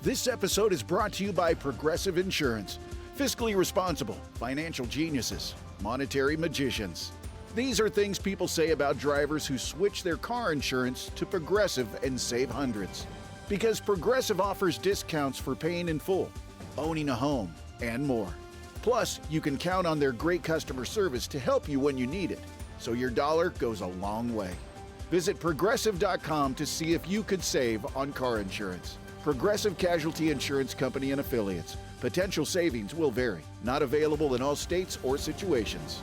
This episode is brought to you by Progressive Insurance. Fiscally responsible, financial geniuses, monetary magicians. These are things people say about drivers who switch their car insurance to Progressive and save hundreds. Because Progressive offers discounts for paying in full, owning a home, and more. Plus, you can count on their great customer service to help you when you need it, so your dollar goes a long way. Visit Progressive.com to see if you could save on car insurance. Progressive Casualty Insurance Company and Affiliates. Potential savings will vary. Not available in all states or situations.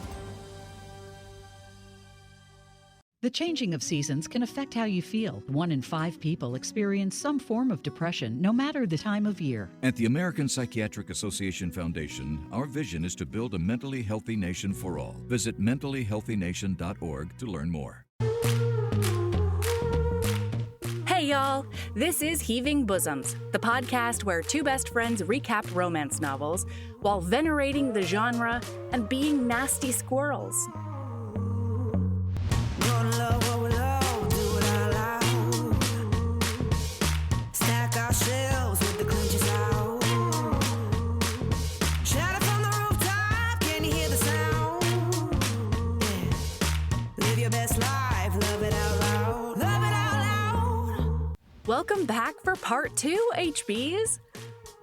The changing of seasons can affect how you feel. 1 in 5 people experience some form of depression, no matter the time of year. At the American Psychiatric Association Foundation, our vision is to build a mentally healthy nation for all. Visit mentallyhealthynation.org to learn more. Hey y'all, this is Heaving Bosoms, the podcast where two best friends recap romance novels while venerating the genre and being nasty squirrels. Welcome back for part 2, HBs.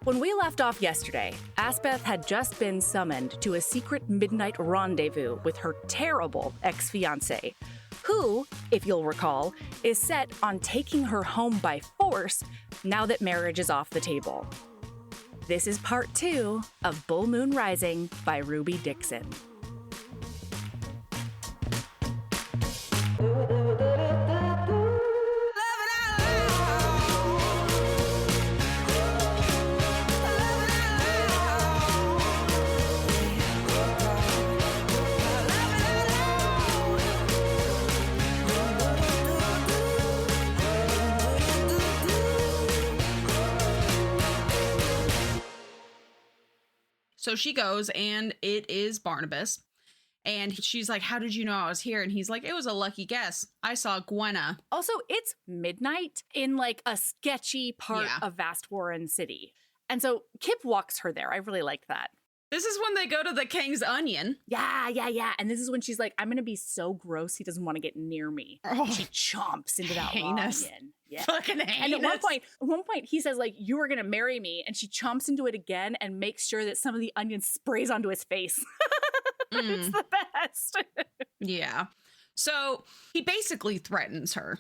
When we left off yesterday, Aspeth had just been summoned to a secret midnight rendezvous with her terrible ex-fiancé, who, if you'll recall, is set on taking her home by force now that marriage is off the table. This is part 2 of Bull Moon Rising by Ruby Dixon. So she goes, and it is Barnabas. And she's like, how did you know I was here? And he's like, it was a lucky guess. I saw Gwenna. Also, it's midnight in like a sketchy part of Vast Warren City. And so Kip walks her there. I really liked that. This is when they go to the King's Onion. Yeah. And this is when she's like, I'm going to be so gross he doesn't want to get near me. Oh, she chomps into that heinous. onion. Yeah. Fucking heinous. And at one point, he says, like, you are going to marry me. And she chomps into it again and makes sure that some of the onion sprays onto his face. It's the best. Yeah. So he basically threatens her.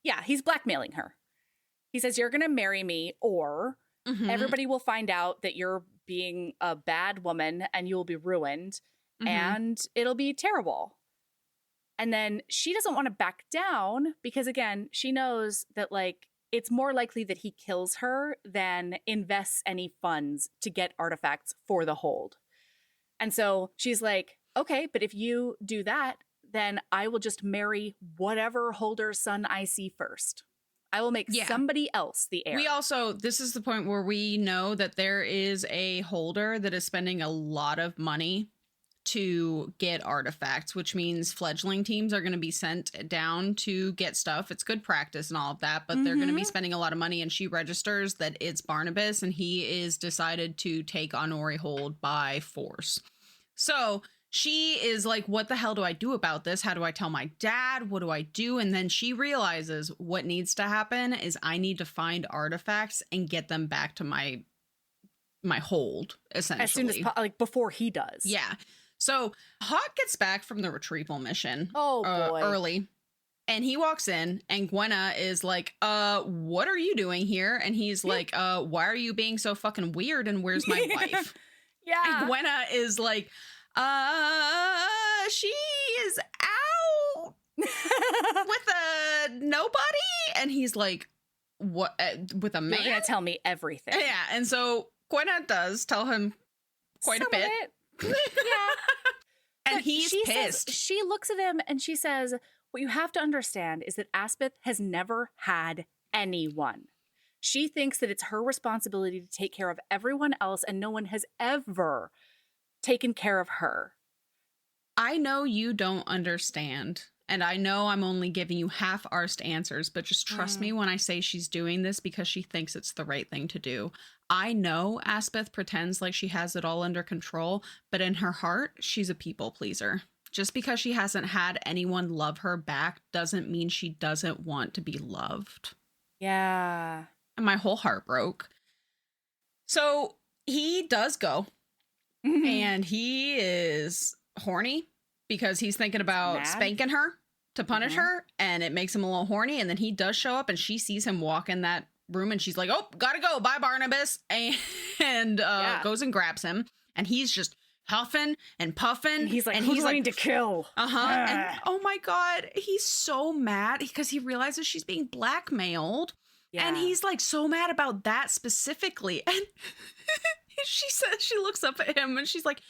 Yeah, he's blackmailing her. He says, you're going to marry me or everybody will find out that you're being a bad woman and you will be ruined and it'll be terrible. And then she doesn't want to back down because, again, she knows that, like, it's more likely that he kills her than invests any funds to get artifacts for the hold. And so she's like, okay, but if you do that, then I will just marry whatever holder's son I see first. I will make somebody else the heir. We also, this is the point where we know that there is a holder that is spending a lot of money to get artifacts, which means fledgling teams are going to be sent down to get stuff. It's good practice and all of that, but they're going to be spending a lot of money, and she registers that it's Barnabas, and he is decided to take Honori Hold by force. So she is like, what the hell do I do about this? How do I tell my dad? What do I do? And then she realizes what needs to happen is I need to find artifacts and get them back to my hold, essentially. As soon as, like, before he does. Yeah. So Hawk gets back from the retrieval mission early, and he walks in, and Gwenna is like, what are you doing here? And he's like, why are you being so fucking weird? And where's my wife? Yeah. And Gwenna is like, she is out with a nobody. And he's like, what, with a man? You're going to tell me everything. Yeah. And so Gwenna does tell him quite a bit. Yeah. And but he's pissed. She looks at him and she says, what you have to understand is that Aspeth has never had anyone. She thinks that it's her responsibility to take care of everyone else, and no one has ever taken care of her. I know you don't understand And I know I'm only giving you half-arsed answers, but just trust me when I say she's doing this because she thinks it's the right thing to do. I know Aspeth pretends like she has it all under control, but in her heart, she's a people pleaser. Just because she hasn't had anyone love her back doesn't mean she doesn't want to be loved. Yeah. And my whole heart broke. So he does go, and he is horny because he's thinking about spanking her to punish her, and it makes him a little horny. And then he does show up, and she sees him walk in that room, and she's like, oh, gotta go, bye, Barnabas, and goes and grabs him, and he's just huffing and puffing. And he's like, who's ready to kill? And oh my God, he's so mad because he realizes she's being blackmailed. Yeah. And he's like so mad about that specifically. And she says, she looks up at him and she's like,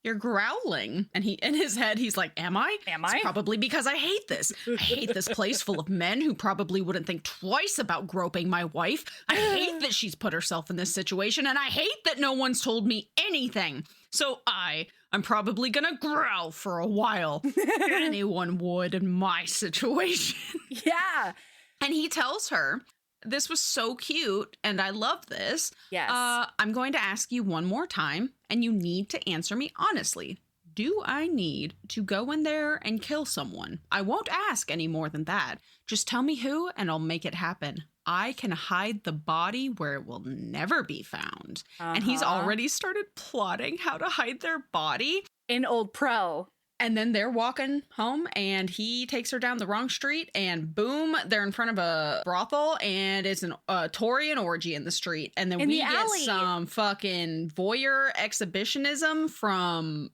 you're growling. And he, in his head, he's like, am I? It's probably because I hate this. I hate this place full of men who probably wouldn't think twice about groping my wife. I hate that she's put herself in this situation. And I hate that no one's told me anything. So I'm probably gonna growl for a while. Anyone would in my situation. Yeah. And he tells her, this was so cute, and I love this. Yes. I'm going to ask you one more time, and you need to answer me honestly. Do I need to go in there and kill someone? I won't ask any more than that. Just tell me who, and I'll make it happen. I can hide the body where it will never be found. And he's already started plotting how to hide their body. In Old Pro. And then they're walking home, and he takes her down the wrong street, and boom, they're in front of a brothel, and it's a Taurian orgy in the street. And then we get some fucking voyeur exhibitionism from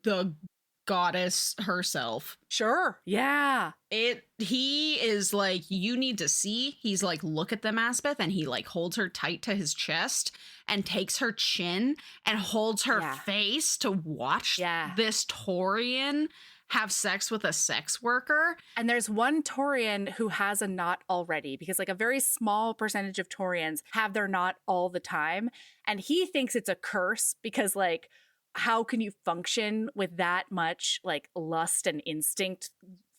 the goddess herself. Sure. Yeah. He is like, you need to see. He's like, look at them, Aspeth, and he like holds her tight to his chest and takes her chin and holds her face to watch this Taurian have sex with a sex worker. And there's one Taurian who has a knot already, because like a very small percentage of Taurians have their knot all the time. And he thinks it's a curse because like, how can you function with that much like lust and instinct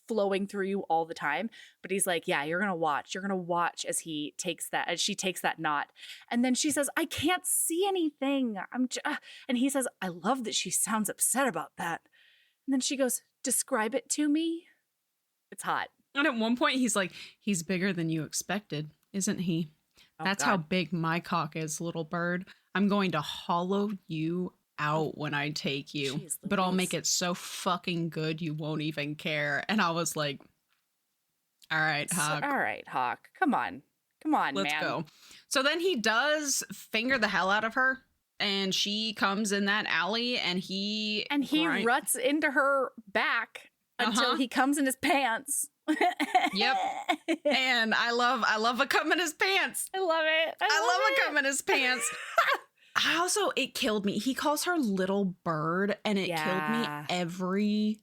flowing through you all the time? But he's like, yeah, you're gonna watch as she takes that knot. And then she says, I can't see anything. And he says, I love that she sounds upset about that. And then she goes, describe it to me. It's hot. And at one point he's like, he's bigger than you expected, isn't he? That's how big my cock is, little bird. I'm going to hollow you out when I take you. Jeez, but I'll make it so fucking good you won't even care. And I was like, all right, Hawk. Come on, man. Let's go. So then he does finger the hell out of her, and she comes in that alley, and he ruts into her back until he comes in his pants. Yep. And I love a cum in his pants. I love it. I love a cum in his pants. It killed me. He calls her little bird, and it killed me every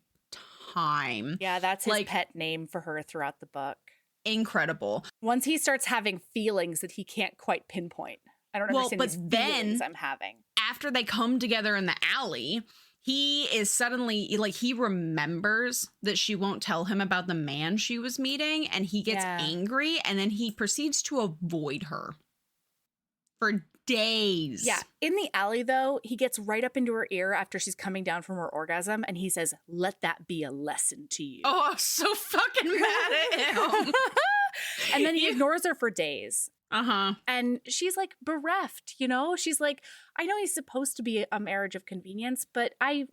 time. Yeah, that's his pet name for her throughout the book. Incredible. Once he starts having feelings that he can't quite pinpoint. I don't understand these feelings I'm having. After they come together in the alley, he is suddenly like, he remembers that she won't tell him about the man she was meeting, and he gets angry, and then he proceeds to avoid her for days. Yeah. In the alley, though, he gets right up into her ear after she's coming down from her orgasm, and he says, let that be a lesson to you. Oh, I'm so fucking mad at him. And then he ignores her for days. Uh-huh. And she's like bereft, you know? She's like, I know he's supposed to be a marriage of convenience, but I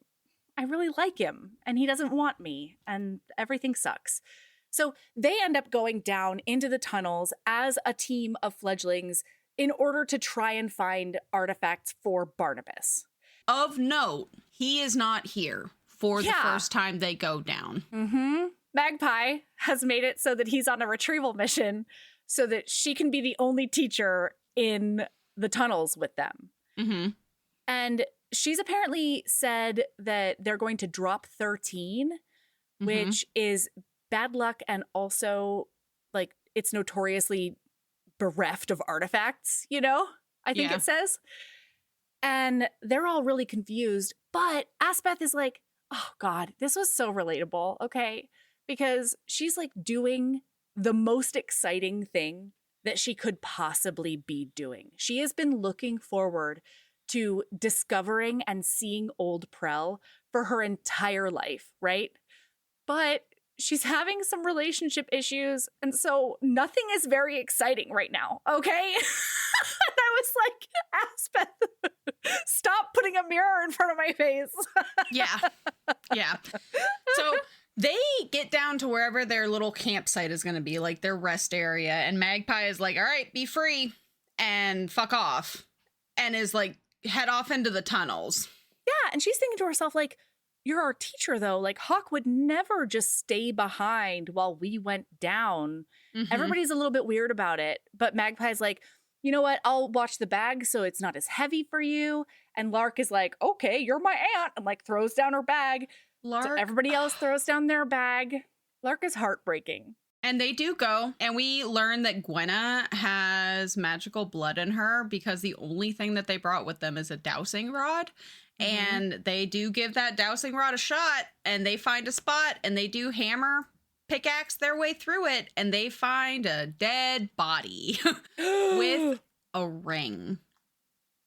really like him, and he doesn't want me, and everything sucks. So they end up going down into the tunnels as a team of fledglings in order to try and find artifacts for Barnabas. Of note, he is not here for the first time they go down. Mm-hmm. Magpie has made it so that he's on a retrieval mission so that she can be the only teacher in the tunnels with them. Mm-hmm. And she's apparently said that they're going to drop 13, which is bad luck, and also like it's notoriously bereft of artifacts, you know, I think it says. And they're all really confused. But Aspeth is like, oh God, this was so relatable. Okay. because she's like doing the most exciting thing that she could possibly be doing. She has been looking forward to discovering and seeing old Prell for her entire life, right? But she's having some relationship issues, and so nothing is very exciting right now, okay? And I was like, Aspeth, stop putting a mirror in front of my face. Yeah. Yeah. So they get down to wherever their little campsite is going to be, like their rest area, and Magpie is like, all right, be free and fuck off, and is like, head off into the tunnels. Yeah, and she's thinking to herself, like, you're our teacher, though. Like, Hawk would never just stay behind while we went down. Mhm. Everybody's a little bit weird about it. But Magpie's like, you know what? I'll watch the bag so it's not as heavy for you. And Lark is like, okay, you're my aunt. And like throws down her bag. Lark. So everybody else throws down their bag. Lark is heartbreaking. And they do go, and we learn that Gwenna has magical blood in her because the only thing that they brought with them is a dowsing rod. And they do give that dowsing rod a shot, and they find a spot, and they do pickaxe their way through it, and they find a dead body with a ring.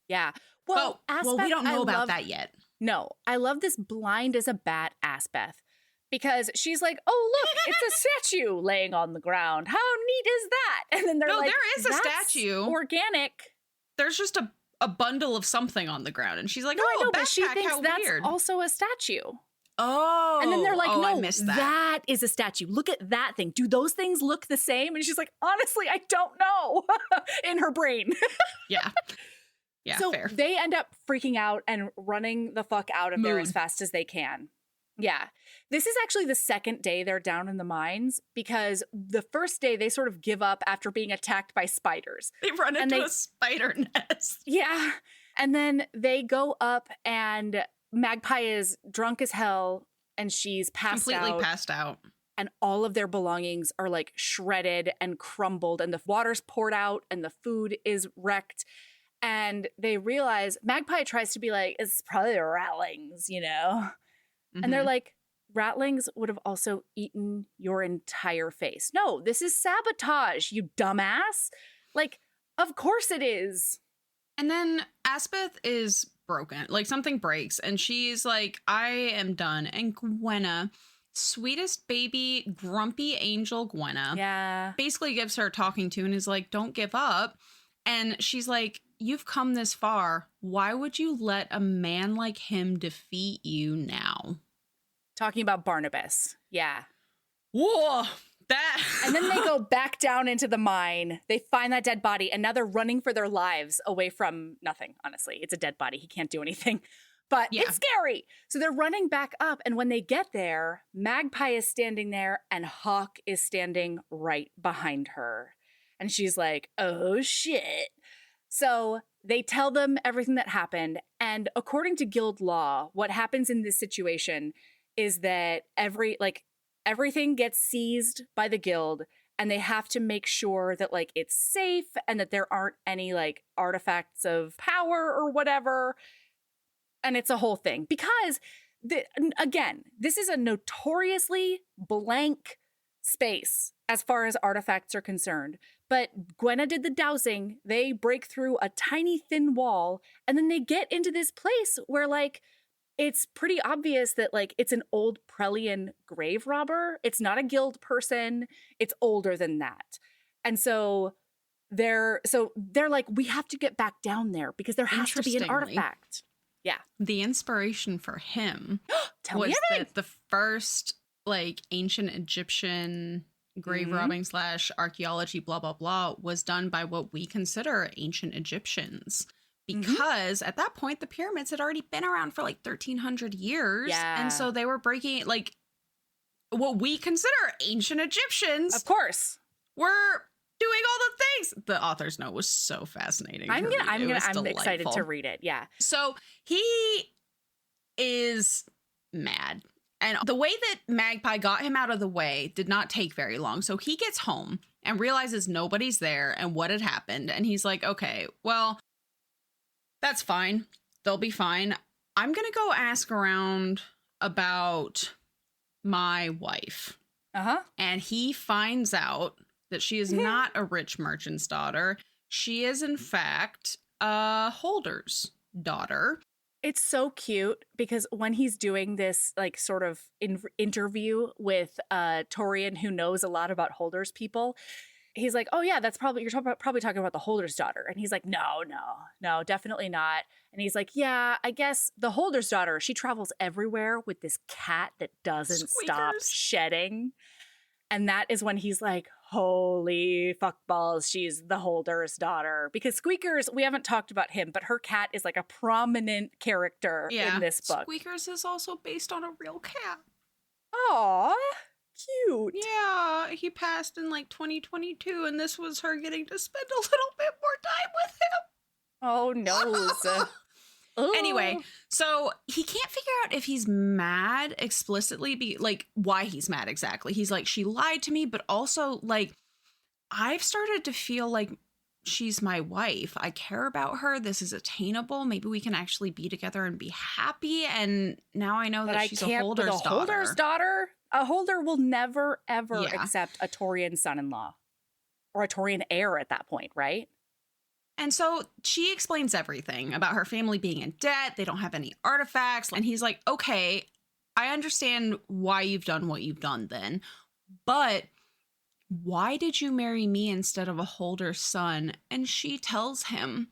Yeah. Well, we don't know about that yet. No, I love this blind as a bat Aspeth. Because she's like, oh, look, it's a statue laying on the ground. How neat is that? And then they're like, there is a that's statue. Organic. There's just a bundle of something on the ground. And she's like, No, I know, backpack, but she thinks how that's weird. also a statue. Oh. And then they're like, no, I missed that. that is a statue. Look at that thing. Do those things look the same? And she's like, honestly, I don't know. In her brain. Yeah. Yeah, so fair. they end up freaking out and running the fuck out of there Mood. as fast as they can. Yeah. This is actually the second day they're down in the mines, because the first day they sort of give up after being attacked by spiders. They run into a spider nest. Yeah. And then they go up, and Magpie is drunk as hell, and she's Completely passed out. And all of their belongings are like shredded and crumbled, and the water's poured out and the food is wrecked. And they realize Magpie tries to be like, it's probably the ratlings, you know? And they're like, ratlings would have also eaten your entire face. No, this is sabotage, you dumbass. Like, of course it is. And then Aspeth is broken. Like, something breaks, and she's like, I am done. And Gwenna, sweetest baby, grumpy angel Gwenna, basically gives her a talking to and is like, don't give up. And she's like, you've come this far. Why would you let a man like him defeat you now? Talking about Barnabas. Yeah. Whoa. That. And then they go back down into the mine. They find that dead body, and now they're running for their lives away from nothing, honestly. It's a dead body. He can't do anything. But it's scary. So they're running back up, and when they get there, Magpie is standing there, and Hawk is standing right behind her. And she's like, oh, shit. So they tell them everything that happened. And according to guild law, what happens in this situation is that everything gets seized by the guild, and they have to make sure that like it's safe and that there aren't any like artifacts of power or whatever. And it's a whole thing because again, this is a notoriously blank space as far as artifacts are concerned. But Gwenna did the dowsing. They break through a tiny thin wall, and then they get into this place where like it's pretty obvious that like it's an old Prellian grave robber. It's not a guild person. It's older than that. And so they're like, we have to get back down there because there has to be an artifact. Yeah. The inspiration for him Tell was me that the first like ancient Egyptian grave robbing / archaeology blah blah blah was done by what we consider ancient Egyptians. Because at that point, the pyramids had already been around for like 1,300 years. Yeah. And so they were breaking like what we consider ancient Egyptians. Of course. Were doing all the things. The author's note was so fascinating. I'm delightful. excited to read it. Yeah. So he is mad. And the way that Magpie got him out of the way did not take very long. So he gets home and realizes nobody's there and what had happened. And he's like, okay, well, that's fine. They'll be fine. I'm going to go ask around about my wife. Uh-huh. And he finds out that she is not a rich merchant's daughter. She is, in fact, a holder's daughter. It's so cute because when he's doing this like sort of interview with Torian, who knows a lot about holders people, he's like, oh yeah, that's probably, probably talking about the holder's daughter. And he's like, no, definitely not. And he's like, yeah, I guess the holder's daughter, she travels everywhere with this cat that doesn't stop shedding. And that is when he's like, holy fuckballs, she's the holder's daughter. Because Squeakers, we haven't talked about him, but her cat is like a prominent character in this book. Squeakers is also based on a real cat. Aw, cute. Yeah, he passed in like 2022, and this was her getting to spend a little bit more time with him. Oh, no. Anyway, so he can't figure out if he's mad explicitly, like why he's mad exactly. He's like, she lied to me, but also like, I've started to feel like she's my wife. I care about her. This is attainable. Maybe we can actually be together and be happy. And now I know that she's a holder's daughter. Holder's daughter? A holder will never, ever accept a Torian son-in-law or a Torian heir at that point, right? And so she explains everything about her family being in debt. They don't have any artifacts. And he's like, okay, I understand why you've done what you've done then. But why did you marry me instead of a holder's son? And she tells him,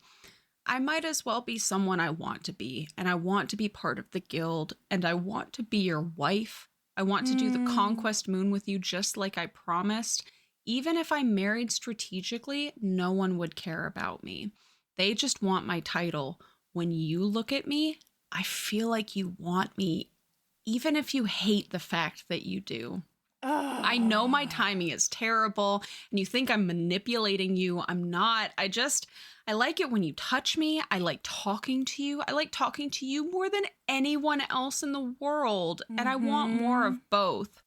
I might as well be someone I want to be. And I want to be part of the guild. And I want to be your wife. I want to do the conquest moon with you just like I promised. Even if I married strategically, no one would care about me. They just want my title. When you look at me, I feel like you want me, even if you hate the fact that you do. I know my timing is terrible, and you think I'm manipulating you. I'm not. I like it when you touch me. I like talking to you. I like talking to you more than anyone else in the world, and I want more of both.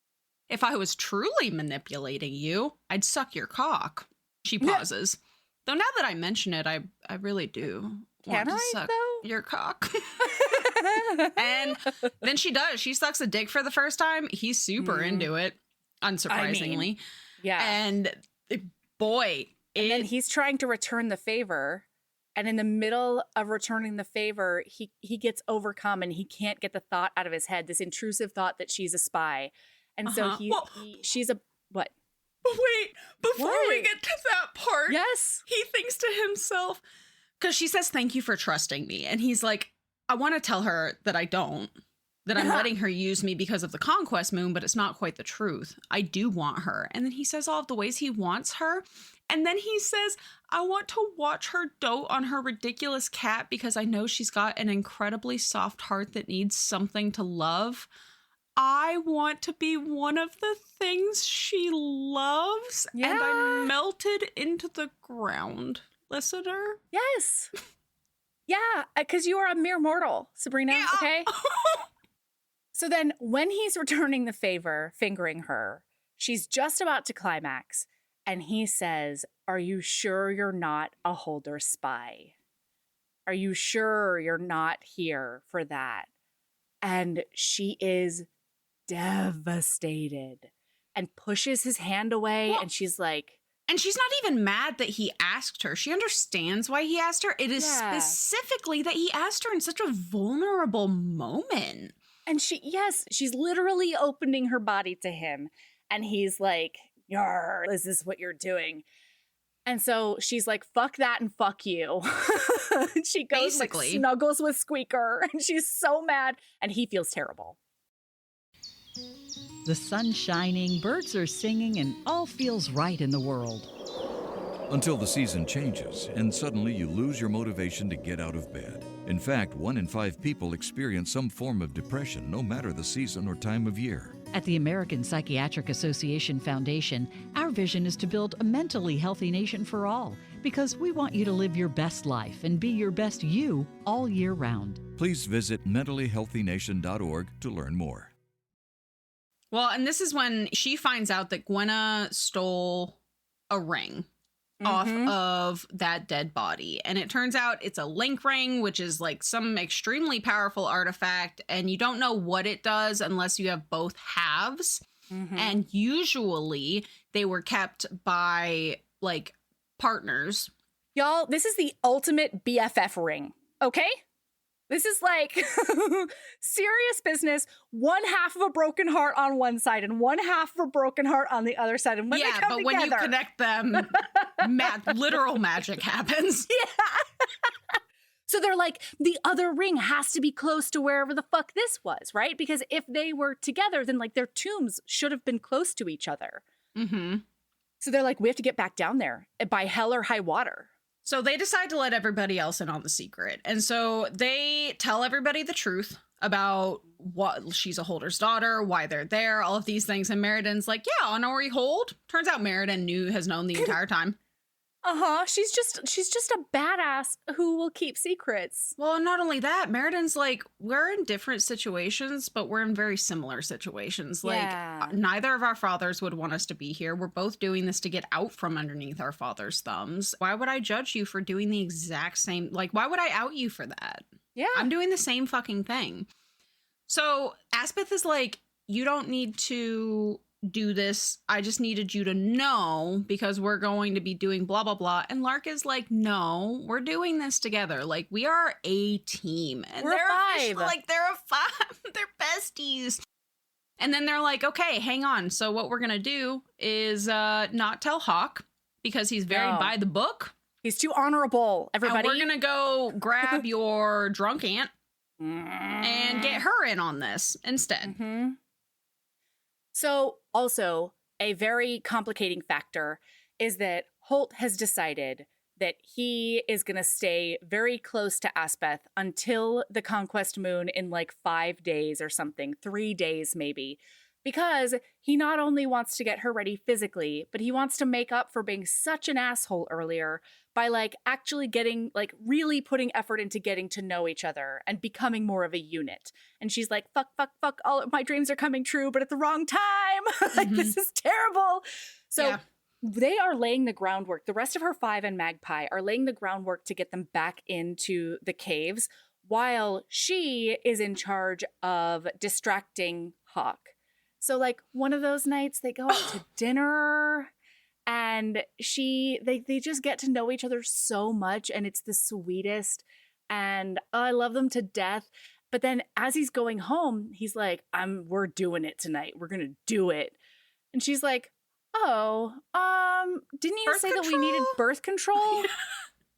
If I was truly manipulating you, I'd suck your cock. She pauses. Though now that I mention it, I really do want to suck your cock. And then she does. She sucks a dick for the first time. He's super into it, unsurprisingly. I mean, yeah. And boy. And then he's trying to return the favor. And in the middle of returning the favor, he gets overcome and he can't get the thought out of his head, this intrusive thought that she's a spy. And so she's a, what? Wait, before we get to that part, yes, he thinks to himself, because she says, thank you for trusting me. And he's like, I want to tell her that I don't, that I'm letting her use me because of the conquest moon, but it's not quite the truth. I do want her. And then he says all of the ways he wants her. And then he says, I want to watch her dote on her ridiculous cat because I know she's got an incredibly soft heart that needs something to love. I want to be one of the things she loves, and I melted into the ground, listener. Yes. Yeah, because you are a mere mortal, Sabrina, okay? So then when he's returning the favor, fingering her, she's just about to climax, and he says, are you sure you're not a holder spy? Are you sure you're not here for that? And she is devastated and pushes his hand away. And she's like, and she's not even mad that he asked her. She understands why he asked her. It is specifically that he asked her in such a vulnerable moment. And she's literally opening her body to him. And he's like, "Yar, is this what you're doing?" And so she's like, fuck that and fuck you. She goes like snuggles with Squeaker and she's so mad and he feels terrible. The sun's shining, birds are singing, and all feels right in the world. Until the season changes and suddenly you lose your motivation to get out of bed. In fact, 1 in 5 people experience some form of depression, no matter the season or time of year. At the American Psychiatric Association Foundation, our vision is to build a mentally healthy nation for all, because we want you to live your best life and be your best you all year round. Please visit mentallyhealthynation.org to learn more. Well, and this is when she finds out that Gwenna stole a ring off of that dead body. And it turns out it's a link ring, which is like some extremely powerful artifact. And you don't know what it does unless you have both halves. And usually they were kept by like partners. Y'all, this is the ultimate BFF ring, okay? This is like serious business. One half of a broken heart on one side and one half of a broken heart on the other side. And when they come when together, you connect them, literal magic happens. Yeah. So they're like, the other ring has to be close to wherever the fuck this was, right? Because if they were together, then like their tombs should have been close to each other. So they're like, we have to get back down there by hell or high water. So they decide to let everybody else in on the secret. And so they tell everybody the truth about what she's a Holder's daughter, why they're there, all of these things. And Meriden like, yeah, Honori Hold. Turns out Meriden has known the entire time. She's just a badass who will keep secrets. Well, and not only that, Meriden's like, we're in different situations, but we're in very similar situations. Yeah. Like, neither of our fathers would want us to be here. We're both doing this to get out from underneath our father's thumbs. Why would I judge you for doing the exact same? Like, why would I out you for that? Yeah. I'm doing the same fucking thing. So Aspeth is like, you don't need to do this. I just needed you to know because we're going to be doing blah, blah, blah. And Lark is like, no, we're doing this together. Like, we are a team. And we're they're five. Like, they're a five. They're besties. And then they're like, okay, hang on. So what we're going to do is not tell Hawk because he's very by the book. He's too honorable, everybody. And we're going to go grab your drunk aunt and get her in on this instead. So also a very complicating factor is that Holt has decided that he is going to stay very close to Aspeth until the Conquest Moon in like 5 days or something, 3 days maybe, because he not only wants to get her ready physically, but he wants to make up for being such an asshole earlier by like actually getting like really putting effort into getting to know each other and becoming more of a unit. And she's like, fuck, all of my dreams are coming true, but at the wrong time. Like, this is terrible. So they are laying the groundwork. The rest of her five and Magpie are laying the groundwork to get them back into the caves while she is in charge of distracting Hawk. So like one of those nights they go out to dinner and they just get to know each other so much and it's the sweetest and I love them to death. But then as he's going home, he's like, we're doing it tonight. We're going to do it. And she's like, oh, didn't you birth say control? That we needed birth control?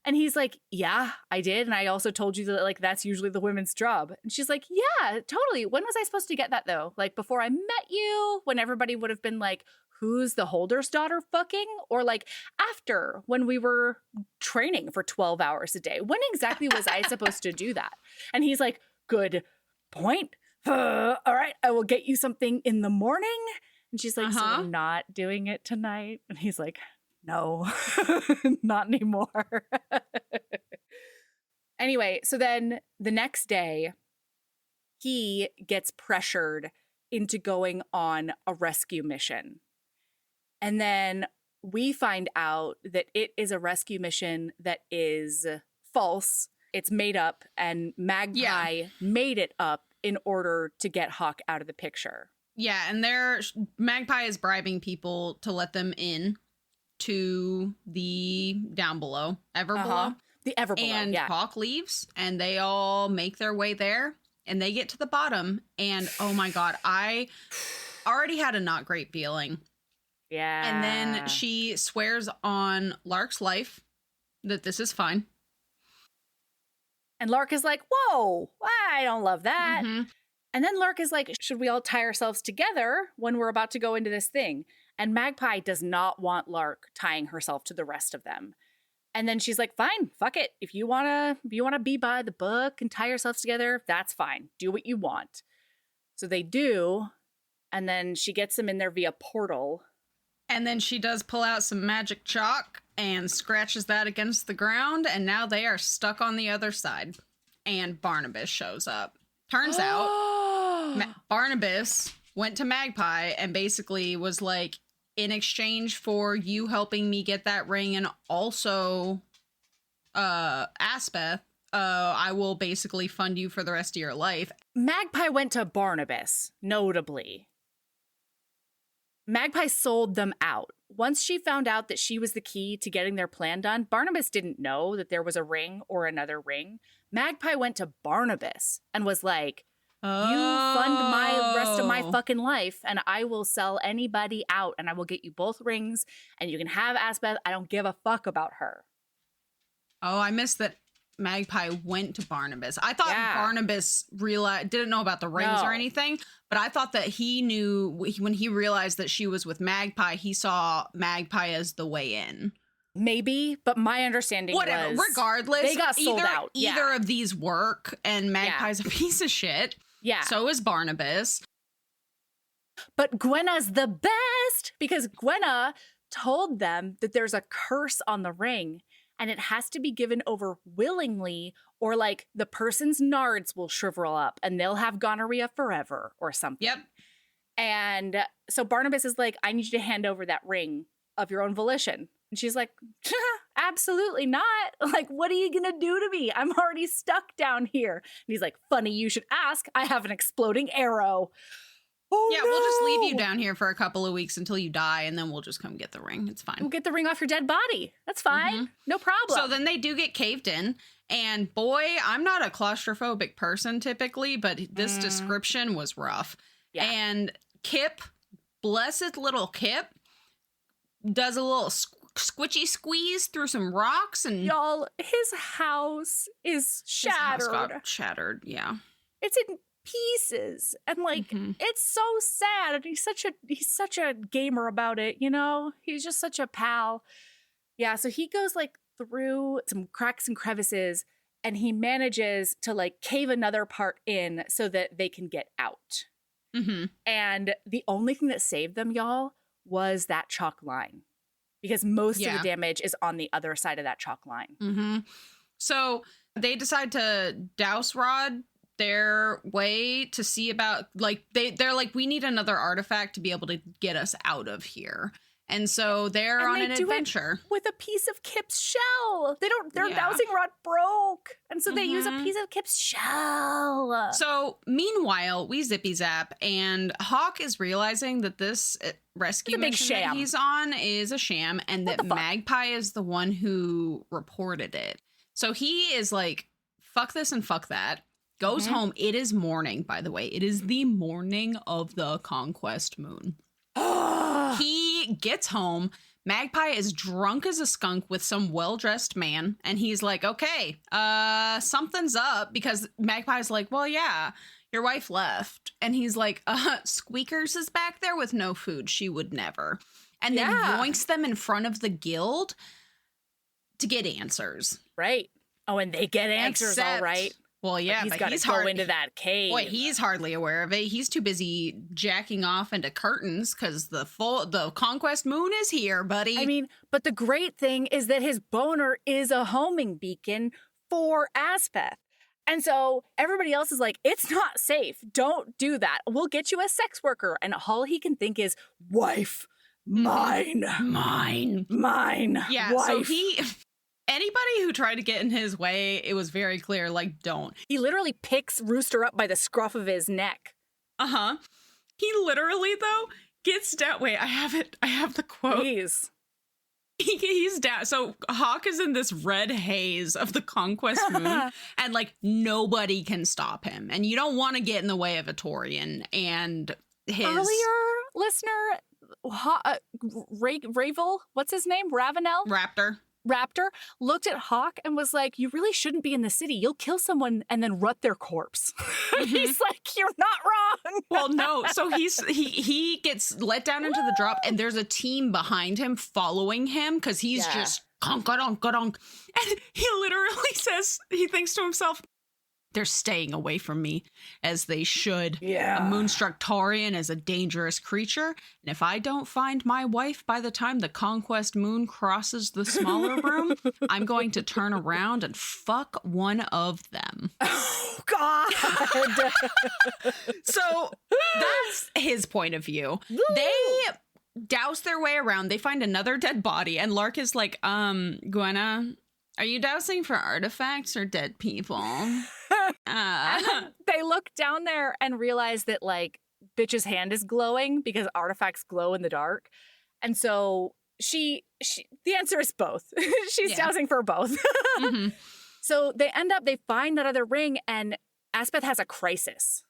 And he's like, yeah, I did. And I also told you that, like, that's usually the women's job. And she's like, yeah, totally. When was I supposed to get that, though? Like, before I met you, when everybody would have been like, who's the Holder's daughter fucking? Or like after, when we were training for 12 hours a day. When exactly was I supposed to do that? And he's like, good point. All right, I will get you something in the morning. And she's like, so I'm not doing it tonight? And he's like, no, not anymore. Anyway, so then the next day, he gets pressured into going on a rescue mission. And then we find out that it is a rescue mission that is false. It's made up, and Magpie made it up in order to get Hawk out of the picture. Yeah, and Magpie is bribing people to let them in to the down below, ever below. The ever below, and Hawk leaves, and they all make their way there, and they get to the bottom, and oh my god, I already had a not great feeling. Yeah. And then she swears on Lark's life that this is fine. And Lark is like, whoa, I don't love that. Mm-hmm. And then Lark is like, should we all tie ourselves together when we're about to go into this thing? And Magpie does not want Lark tying herself to the rest of them. And then she's like, fine, fuck it. If you wanna be by the book and tie yourselves together, that's fine. Do what you want. So they do. And then she gets them in there via portal. And then she does pull out some magic chalk and scratches that against the ground. And now they are stuck on the other side. And Barnabas shows up. Turns out Barnabas went to Magpie and basically was like, in exchange for you helping me get that ring and also Aspeth, I will basically fund you for the rest of your life. Magpie went to Barnabas, notably. Magpie sold them out. Once she found out that she was the key to getting their plan done, Barnabas didn't know that there was a ring or another ring. Magpie went to Barnabas and was like, you fund my rest of my fucking life and I will sell anybody out and I will get you both rings and you can have Aspeth. I don't give a fuck about her. Oh, I missed that Magpie went to Barnabas. I thought Barnabas didn't know about the rings or anything, but I thought that he knew when he realized that she was with Magpie, he saw Magpie as the way in. Maybe, but my understanding was... Regardless, they got sold out. Either of these work, and Magpie's a piece of shit. Yeah. So is Barnabas. But Gwenna's the best because Gwenna told them that there's a curse on the ring and it has to be given over willingly or like the person's nards will shrivel up and they'll have gonorrhea forever or something. Yep. And so Barnabas is like, I need you to hand over that ring of your own volition. And she's like, absolutely not. Like, what are you going to do to me? I'm already stuck down here. And he's like, funny, you should ask. I have an exploding arrow. Oh, yeah, no. We'll just leave you down here for a couple of weeks until you die, and then we'll just come get the ring. It's fine. We'll get the ring off your dead body. That's fine. Mm-hmm. No problem. So then they do get caved in. And boy, I'm not a claustrophobic person typically, but this description was rough. Yeah. And Kip, blessed little Kip, does a little squishy squeeze through some rocks, and y'all, his house is shattered. His house got shattered, yeah. It's in pieces, and like it's so sad. And he's such a gamer about it, you know. He's just such a pal. Yeah, so he goes like through some cracks and crevices, and he manages to like cave another part in so that they can get out. And the only thing that saved them, y'all, was that chalk line. Because most of the damage is on the other side of that chalk line. So they decide to douse rod their way to see about, like, they're like, we need another artifact to be able to get us out of here. And so they're on an adventure. With a piece of Kip's shell. Their dowsing rod broke. And so they use a piece of Kip's shell. So meanwhile, we zippy zap, and Hawk is realizing that this rescue mission that he's on is a sham, and that Magpie is the one who reported it. So he is like, fuck this and fuck that. Goes home. It is morning, by the way. It is the morning of the Conquest Moon. He gets home. Magpie is drunk as a skunk with some well-dressed man. And he's like, okay, something's up. Because Magpie's like, well, yeah, your wife left. And he's like, Squeakers is back there with no food. She would never. And then yoinks them in front of the guild to get answers. Right. Oh, and they get answers, all right. Well, yeah, but he's got to go into that cave. Boy, he's hardly aware of it. He's too busy jacking off into curtains because the Conquest Moon is here, buddy. I mean, but the great thing is that his boner is a homing beacon for Aspeth. And so everybody else is like, it's not safe. Don't do that. We'll get you a sex worker. And all he can think is, wife, mine. Yeah, wife. So anybody who tried to get in his way, it was very clear, like, don't. He literally picks Rooster up by the scruff of his neck. He literally, though, gets down. Wait, I have the quote. Please. He's down. So Hawk is in this red haze of the Conquest Moon, and like nobody can stop him. And you don't want to get in the way of a Torian and his earlier listener, Ravel, what's his name? Raptor looked at Hawk and was like, you really shouldn't be in the city. You'll kill someone and then rut their corpse. He's like, you're not wrong. Well, no. So he gets let down into the drop, and there's a team behind him following him because he's just konk. And he literally says, he thinks to himself, they're staying away from me, as they should. Yeah. A moonstruck Taurian is a dangerous creature, and if I don't find my wife by the time the Conquest Moon crosses the smaller room, I'm going to turn around and fuck one of them. Oh, God. So that's his point of view. They douse their way around. They find another dead body, and Lark is like, Gwenna, are you dousing for artifacts or dead people? And they look down there and realize that, like, bitch's hand is glowing because artifacts glow in the dark. And so she the answer is both. She's dowsing for both. Mm-hmm. So they find that other ring, and Aspeth has a crisis.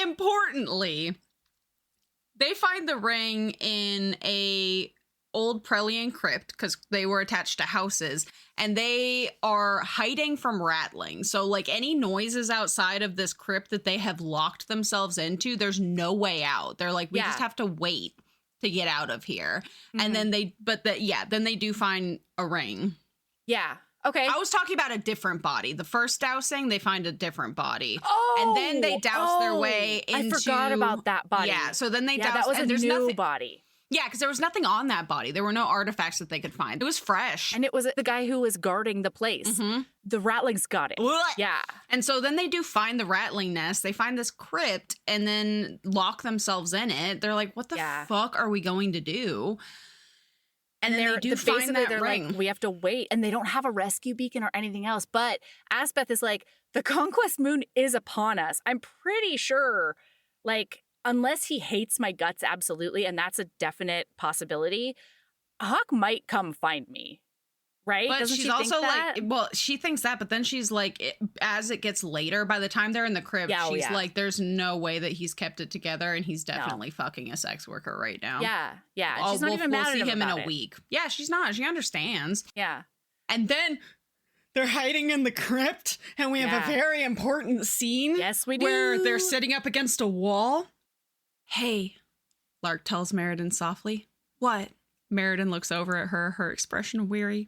Importantly, they find the ring in a old Prelian crypt because they were attached to houses, and they are hiding from rattling. So like any noises outside of this crypt that they have locked themselves into, there's no way out. They're like, we just have to wait to get out of here. Mm-hmm. And then then they do find a ring. Yeah. Okay. I was talking about a different body. The first dousing, they find a different body. Oh, and then they douse their way into... I forgot about that body. Yeah, so then they douse... that was a new body. Yeah, because there was nothing on that body. There were no artifacts that they could find. It was fresh. And it was the guy who was guarding the place. Mm-hmm. The rattlings got it. What? Yeah. And so then they do find the rattling nest. They find this crypt and then lock themselves in it. They're like, what the fuck are we going to do? And they do find that ring. Like, we have to wait. And they don't have a rescue beacon or anything else. But Aspeth is like, the Conquest Moon is upon us. I'm pretty sure, like, unless he hates my guts absolutely, and that's a definite possibility, Hawk might come find me. Right? But Doesn't she's she also think that? like, well, she thinks that, but then she's like, as it gets later, by the time they're in the crypt, she's like, there's no way that he's kept it together, and he's definitely fucking a sex worker right now. Yeah, yeah. She's not even mad at him. We'll see him in a it. week. Yeah, she's not. She understands. Yeah. And then they're hiding in the crypt, and we have a very important scene. Yes, we do. Where they're sitting up against a wall. Hey, Lark tells Meriden softly. What? Meriden looks over at her, her expression weary.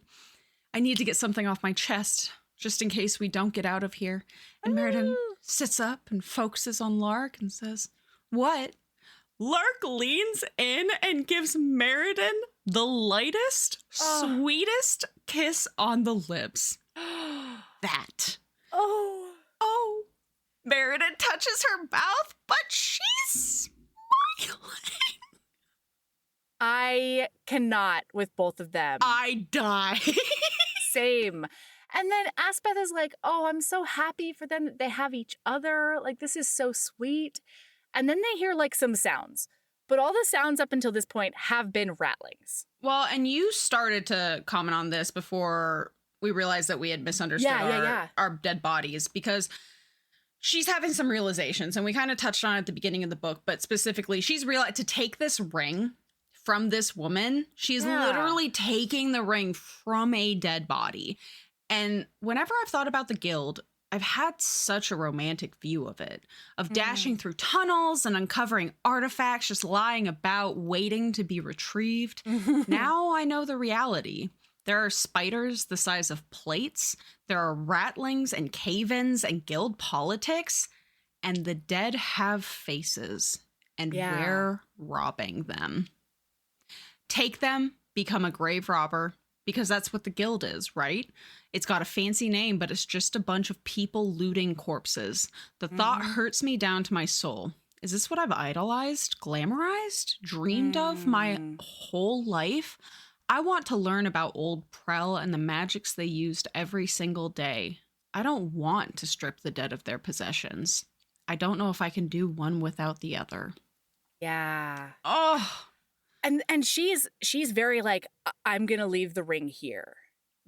I need to get something off my chest, just in case we don't get out of here. And Meriden sits up and focuses on Lark and says, what? Lark leans in and gives Meriden the lightest, sweetest kiss on the lips. That. Oh. Meriden touches her mouth, but she's smiling. I cannot with both of them. I die. Same. And then Aspeth is like, oh, I'm so happy for them that they have each other. Like, this is so sweet. And then they hear like some sounds. But all the sounds up until this point have been rattlings. Well, and you started to comment on this before we realized that we had misunderstood our dead bodies, because she's having some realizations. And we kind of touched on it at the beginning of the book, but specifically, she's realized to take this ring from this woman, she's literally taking the ring from a dead body. And whenever I've thought about the guild, I've had such a romantic view of it, of dashing through tunnels and uncovering artifacts just lying about, waiting to be retrieved. Now I know the reality. There are spiders the size of plates. There are rattlings and cave-ins and guild politics. And the dead have faces. And we're robbing them. Take them, become a grave robber, because that's what the guild is, right? It's got a fancy name, but it's just a bunch of people looting corpses. The thought hurts me down to my soul. Is this what I've idolized, glamorized, dreamed of my whole life? I want to learn about old Prel and the magics they used every single day. I don't want to strip the dead of their possessions. I don't know if I can do one without the other. Yeah. Oh. And she's very like, I'm going to leave the ring here.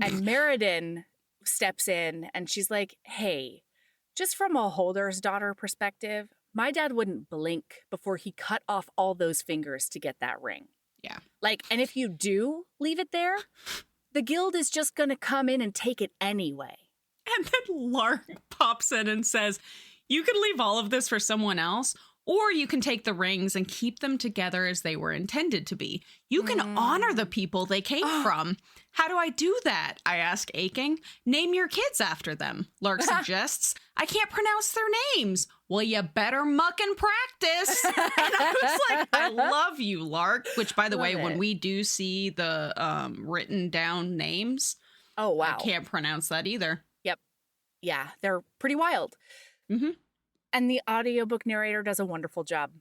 And Meriden steps in and she's like, hey, just from a holder's daughter perspective, my dad wouldn't blink before he cut off all those fingers to get that ring. Yeah. Like, and if you do leave it there, the guild is just going to come in and take it anyway. And then Lark pops in and says, you can leave all of this for someone else, or you can take the rings and keep them together as they were intended to be. You can honor the people they came from. How do I do that? I ask, aching. Name your kids after them, Lark suggests. I can't pronounce their names. Well, you better muck and practice. And I was like, I love you, Lark. Which, by the way, when we do see the written down names, oh, wow, I can't pronounce that either. Yep. Yeah, they're pretty wild. Mm-hmm. And the audiobook narrator does a wonderful job.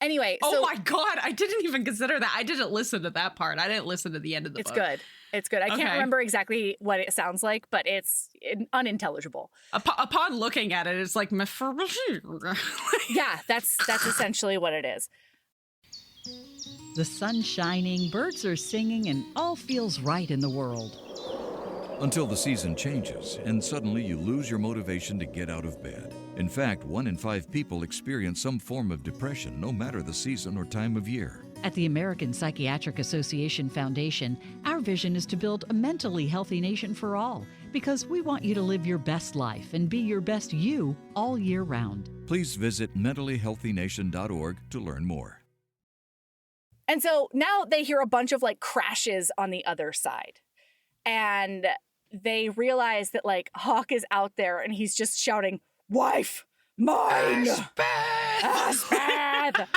Anyway, oh my God, I didn't even consider that. I didn't listen to that part. I didn't listen to the end of the book. It's good. It's good. I can't remember exactly what it sounds like, but it's unintelligible. Upon looking at it, it's like... Yeah, that's essentially what it is. The sun's shining, birds are singing, and all feels right in the world. Until the season changes and suddenly you lose your motivation to get out of bed. In fact, 1 in 5 people experience some form of depression, no matter the season or time of year. At the American Psychiatric Association Foundation, our vision is to build a mentally healthy nation for all, because we want you to live your best life and be your best you all year round. Please visit mentallyhealthynation.org to learn more. And so now they hear a bunch of like crashes on the other side. And they realize that like Hawk is out there and he's just shouting, "Wife, mine! Aspen!"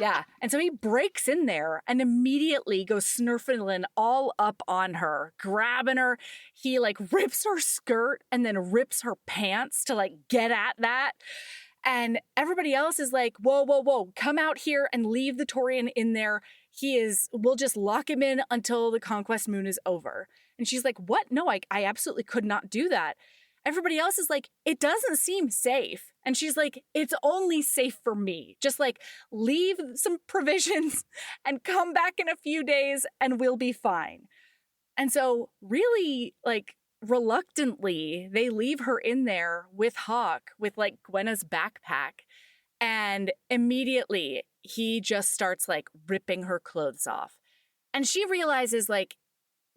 Yeah. And so he breaks in there and immediately goes snurfling all up on her, grabbing her. He like rips her skirt and then rips her pants to like get at that. And everybody else is like, whoa, whoa, whoa, come out here and leave the Taurian in there. We'll just lock him in until the Conquest Moon is over. And she's like, what? No, I absolutely could not do that. Everybody else is like, it doesn't seem safe. And she's like, it's only safe for me. Just like leave some provisions and come back in a few days and we'll be fine. And so really like reluctantly, they leave her in there with Hawk, with like Gwenna's backpack. And immediately he just starts like ripping her clothes off. And she realizes like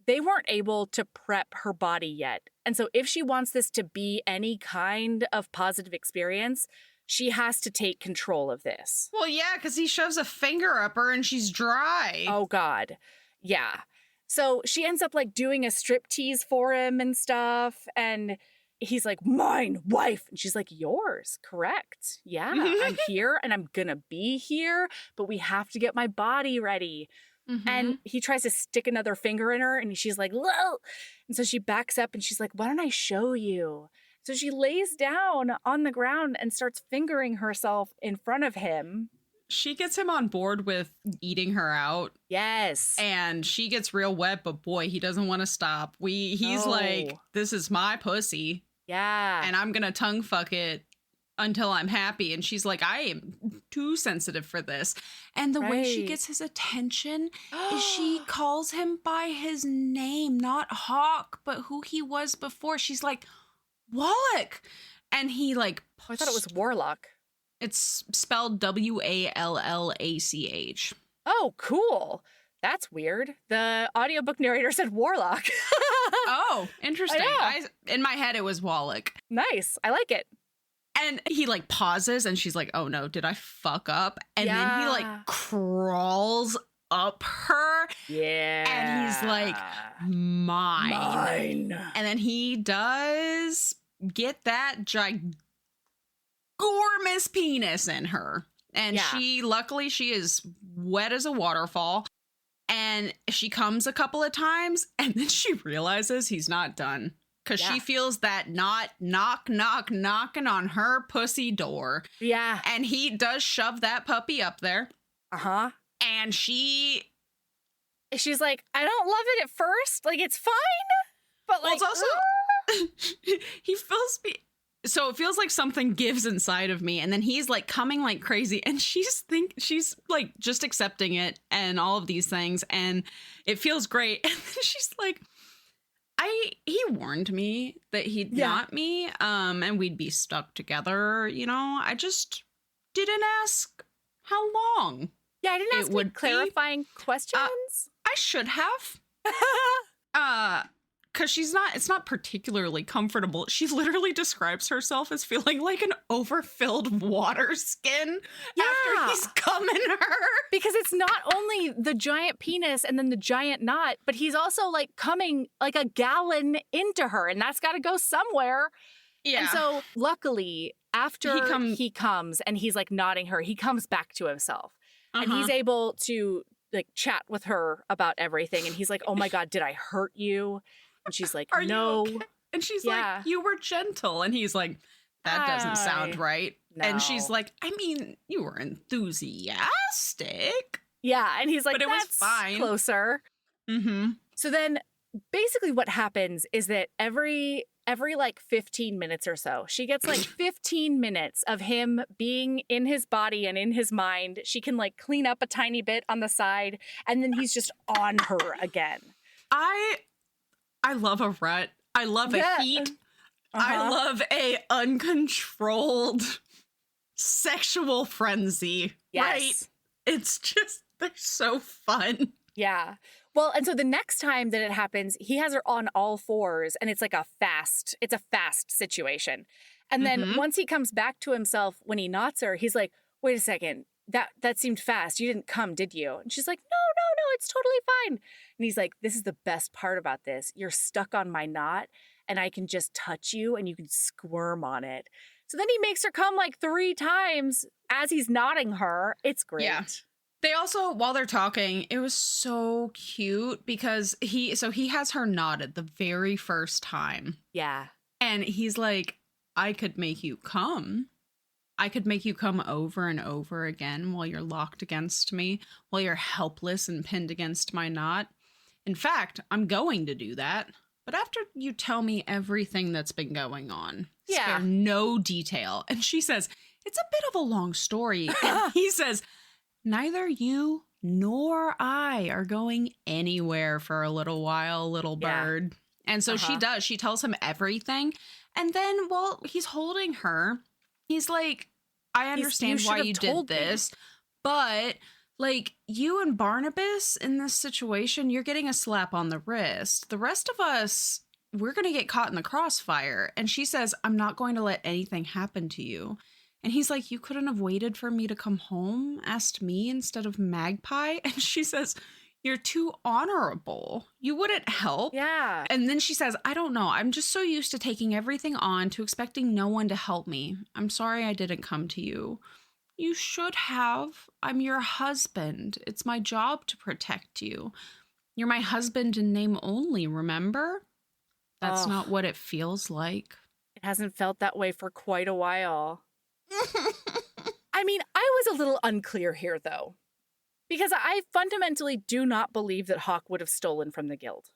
they weren't able to prep her body yet. And so if she wants this to be any kind of positive experience, she has to take control of this. Well, yeah, because he shoves a finger up her and she's dry. Oh, God. Yeah. So she ends up like doing a striptease for him and stuff. And he's like, mine, wife. And she's like, yours. Correct. Yeah, I'm here and I'm going to be here, but we have to get my body ready. Mm-hmm. And he tries to stick another finger in her and she's like, whoa. And so she backs up and she's like, why don't I show you? So she lays down on the ground and starts fingering herself in front of him. She gets him on board with eating her out. Yes. And she gets real wet, but boy, he doesn't want to stop. He's like, this is my pussy. Yeah. And I'm going to tongue fuck it until I'm happy. And she's like, I am too sensitive for this. And the way she gets his attention is she calls him by his name, not Hawk, but who he was before. She's like, Wallach. And he like... I thought it was Warlock. It's spelled Wallach. Oh, cool. That's weird. The audiobook narrator said Warlock. Oh, interesting. In my head, it was Wallach. Nice. I like it. And he like pauses and she's like, oh no, did I fuck up? And then he like crawls up her. Yeah. And he's like, mine. And then he does get that ginormous penis in her. And luckily she is wet as a waterfall. And she comes a couple of times and then she realizes he's not done. Because she feels that knocking on her pussy door. Yeah. And he does shove that puppy up there. Uh-huh. And she's like, I don't love it at first. Like, it's fine. But like, well, it's also, he feels me. So it feels like something gives inside of me. And then he's like coming like crazy. And she's like just accepting it and all of these things. And it feels great. And then she's like, he warned me that he'd not me, and we'd be stuck together, you know. I just didn't ask how long. Yeah, I didn't ask any clarifying questions. I should have. Because it's not particularly comfortable. She literally describes herself as feeling like an overfilled water skin after he's coming her. Because it's not only the giant penis and then the giant knot, but he's also like coming like a gallon into her, and that's got to go somewhere. Yeah. And so luckily, after he comes and he's like nodding her, he comes back to himself. And he's able to like chat with her about everything. And he's like, oh my God, did I hurt you? And she's like, no. Okay? And she's like, you were gentle. And he's like, that doesn't sound right. And she's no. like, I mean, you were enthusiastic. Yeah, and he's like, But it was that's fine. closer. Mm-hmm. So then basically what happens is that every like 15 minutes or so, she gets like 15 minutes of him being in his body and in his mind. She can like clean up a tiny bit on the side, and then he's just on her again. I love a rut. I love a heat. I love a uncontrolled sexual frenzy. Yes. Right? It's just, they're so fun. Yeah. Well, and so the next time that it happens, he has her on all fours, and it's like it's a fast situation. And then once he comes back to himself when he knots her, he's like, wait a second, that seemed fast. You didn't come, did you? And she's like, no, it's totally fine. And he's like, this is the best part about this. You're stuck on my knot, and I can just touch you, and you can squirm on it. So then he makes her come like 3 times as he's knotting her. It's great. Yeah. They also, while they're talking, it was so cute because he has her knotted the very first time. Yeah. And he's like, I could make you come. I could make you come over and over again while you're locked against me, while you're helpless and pinned against my knot. In fact, I'm going to do that. But after you tell me everything that's been going on, spare no detail. And she says, it's a bit of a long story. And he says, neither you nor I are going anywhere for a little while, little bird. And so she does. She tells him everything. And then while he's holding her, he's like, I understand why you did this, but like you and Barnabas in this situation, you're getting a slap on the wrist. The rest of us, we're going to get caught in the crossfire. And she says, I'm not going to let anything happen to you. And he's like, you couldn't have waited for me to come home, asked me instead of Magpie. And she says, you're too honorable. You wouldn't help. Yeah. And then she says, I don't know. I'm just so used to taking everything on, to expecting no one to help me. I'm sorry I didn't come to you. You should have. I'm your husband. It's my job to protect you. You're my husband in name only, remember? That's not what it feels like. It hasn't felt that way for quite a while. I mean, I was a little unclear here, though, because I fundamentally do not believe that Hawk would have stolen from the guild.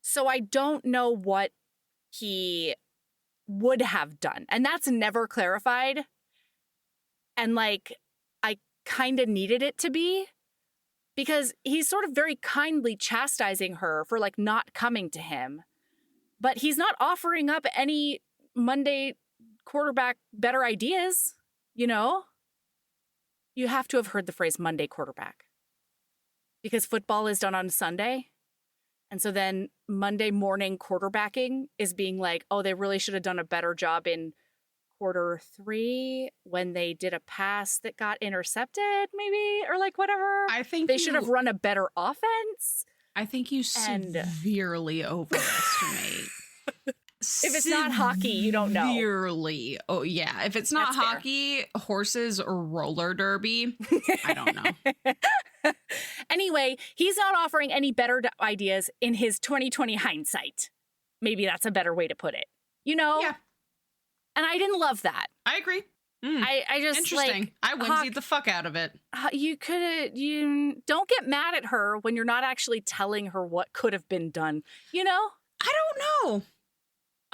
So I don't know what he would have done. And that's never clarified. And like, I kind of needed it to be, because he's sort of very kindly chastising her for like not coming to him. But he's not offering up any Monday quarterback better ideas, you know? You have to have heard the phrase Monday quarterback, because football is done on Sunday. And so then Monday morning quarterbacking is being like, oh, they really should have done a better job in quarter 3 when they did a pass that got intercepted, maybe, or like whatever. I think they should have run a better offense. I think you severely overestimate. If it's not hockey, you don't know. Severely. Oh, yeah. If it's not That's hockey, horses, or roller derby, I don't know. Anyway, he's not offering any better ideas in his 2020 hindsight. Maybe that's a better way to put it. You know? Yeah. And I didn't love that. I agree. I just, interesting. like, I whimsied the fuck out of it. You don't get mad at her when you're not actually telling her what could have been done. You know? I don't know.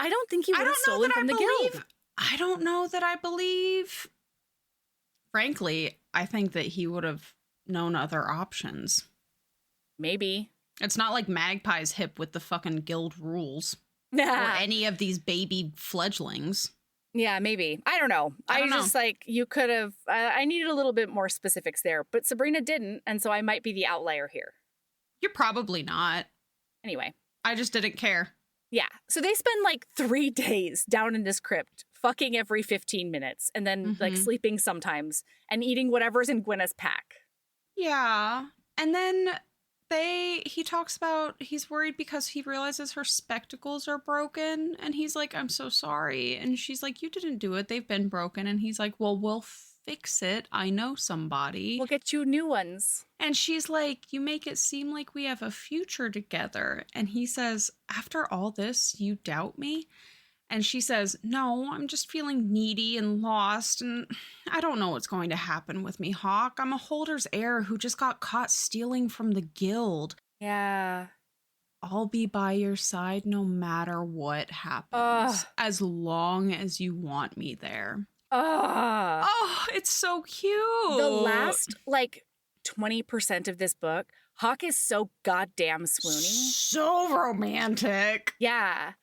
I don't think he would have stolen from the guild. I don't know that I believe. Frankly, I think that he would have known other options. Maybe. It's not like Magpie's hip with the fucking guild rules. Or any of these baby fledglings. Yeah, maybe. I don't know. I just like, you could have, I needed a little bit more specifics there, but Sabrina didn't. And so I might be the outlier here. You're probably not. Anyway. I just didn't care. Yeah. So they spend like 3 days down in this crypt, fucking every 15 minutes, and then like sleeping sometimes and eating whatever's in Gwyneth's pack. Yeah. And then he talks about he's worried because he realizes her spectacles are broken, and he's like, I'm so sorry. And she's like, you didn't do it. They've been broken. And he's like, well, we'll fix it. I know somebody. We'll get you new ones. And she's like, you make it seem like we have a future together. And he says, after all this, you doubt me? And she says, no, I'm just feeling needy and lost, and I don't know what's going to happen with me, Hawk. I'm a Holder's heir who just got caught stealing from the guild. Yeah. I'll be by your side no matter what happens, as long as you want me there. Oh, it's so cute. The last, 20% of this book, Hawk is so goddamn swoony. So romantic. Yeah.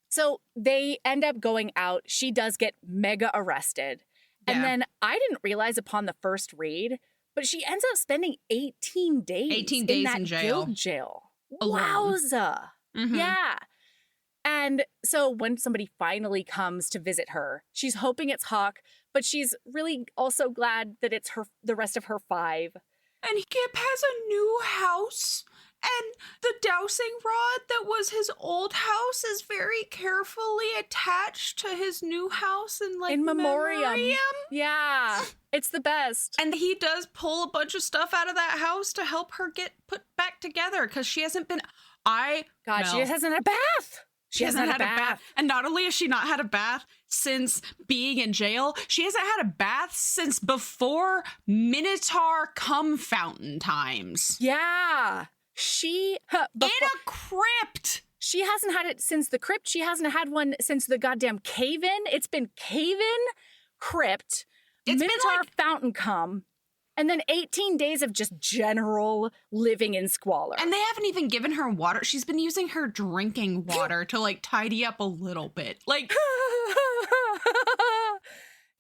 So they end up going out. She does get mega arrested. Yeah. And then I didn't realize upon the first read, but she ends up spending 18 days. 18 days in that jail. guild jail. Alone. Wowza. Mm-hmm. Yeah. And so when somebody finally comes to visit her, she's hoping it's Hawk, but she's really also glad that it's the rest of her 5. And Kip has a new house. And the dowsing rod that was his old house is very carefully attached to his new house in memoriam. Yeah, it's the best. And he does pull a bunch of stuff out of that house to help her get put back together because she hasn't been. She just hasn't had a bath. She hasn't had a bath. And not only has she not had a bath since being in jail, she hasn't had a bath since before Minotaur cum fountain times. Yeah. In a crypt. She hasn't had it since the crypt. She hasn't had one since the goddamn cave-in. It's been cave-in, crypt, Minotaur fountain cum, and then 18 days of just general living in squalor. And they haven't even given her water. She's been using her drinking water to tidy up a little bit.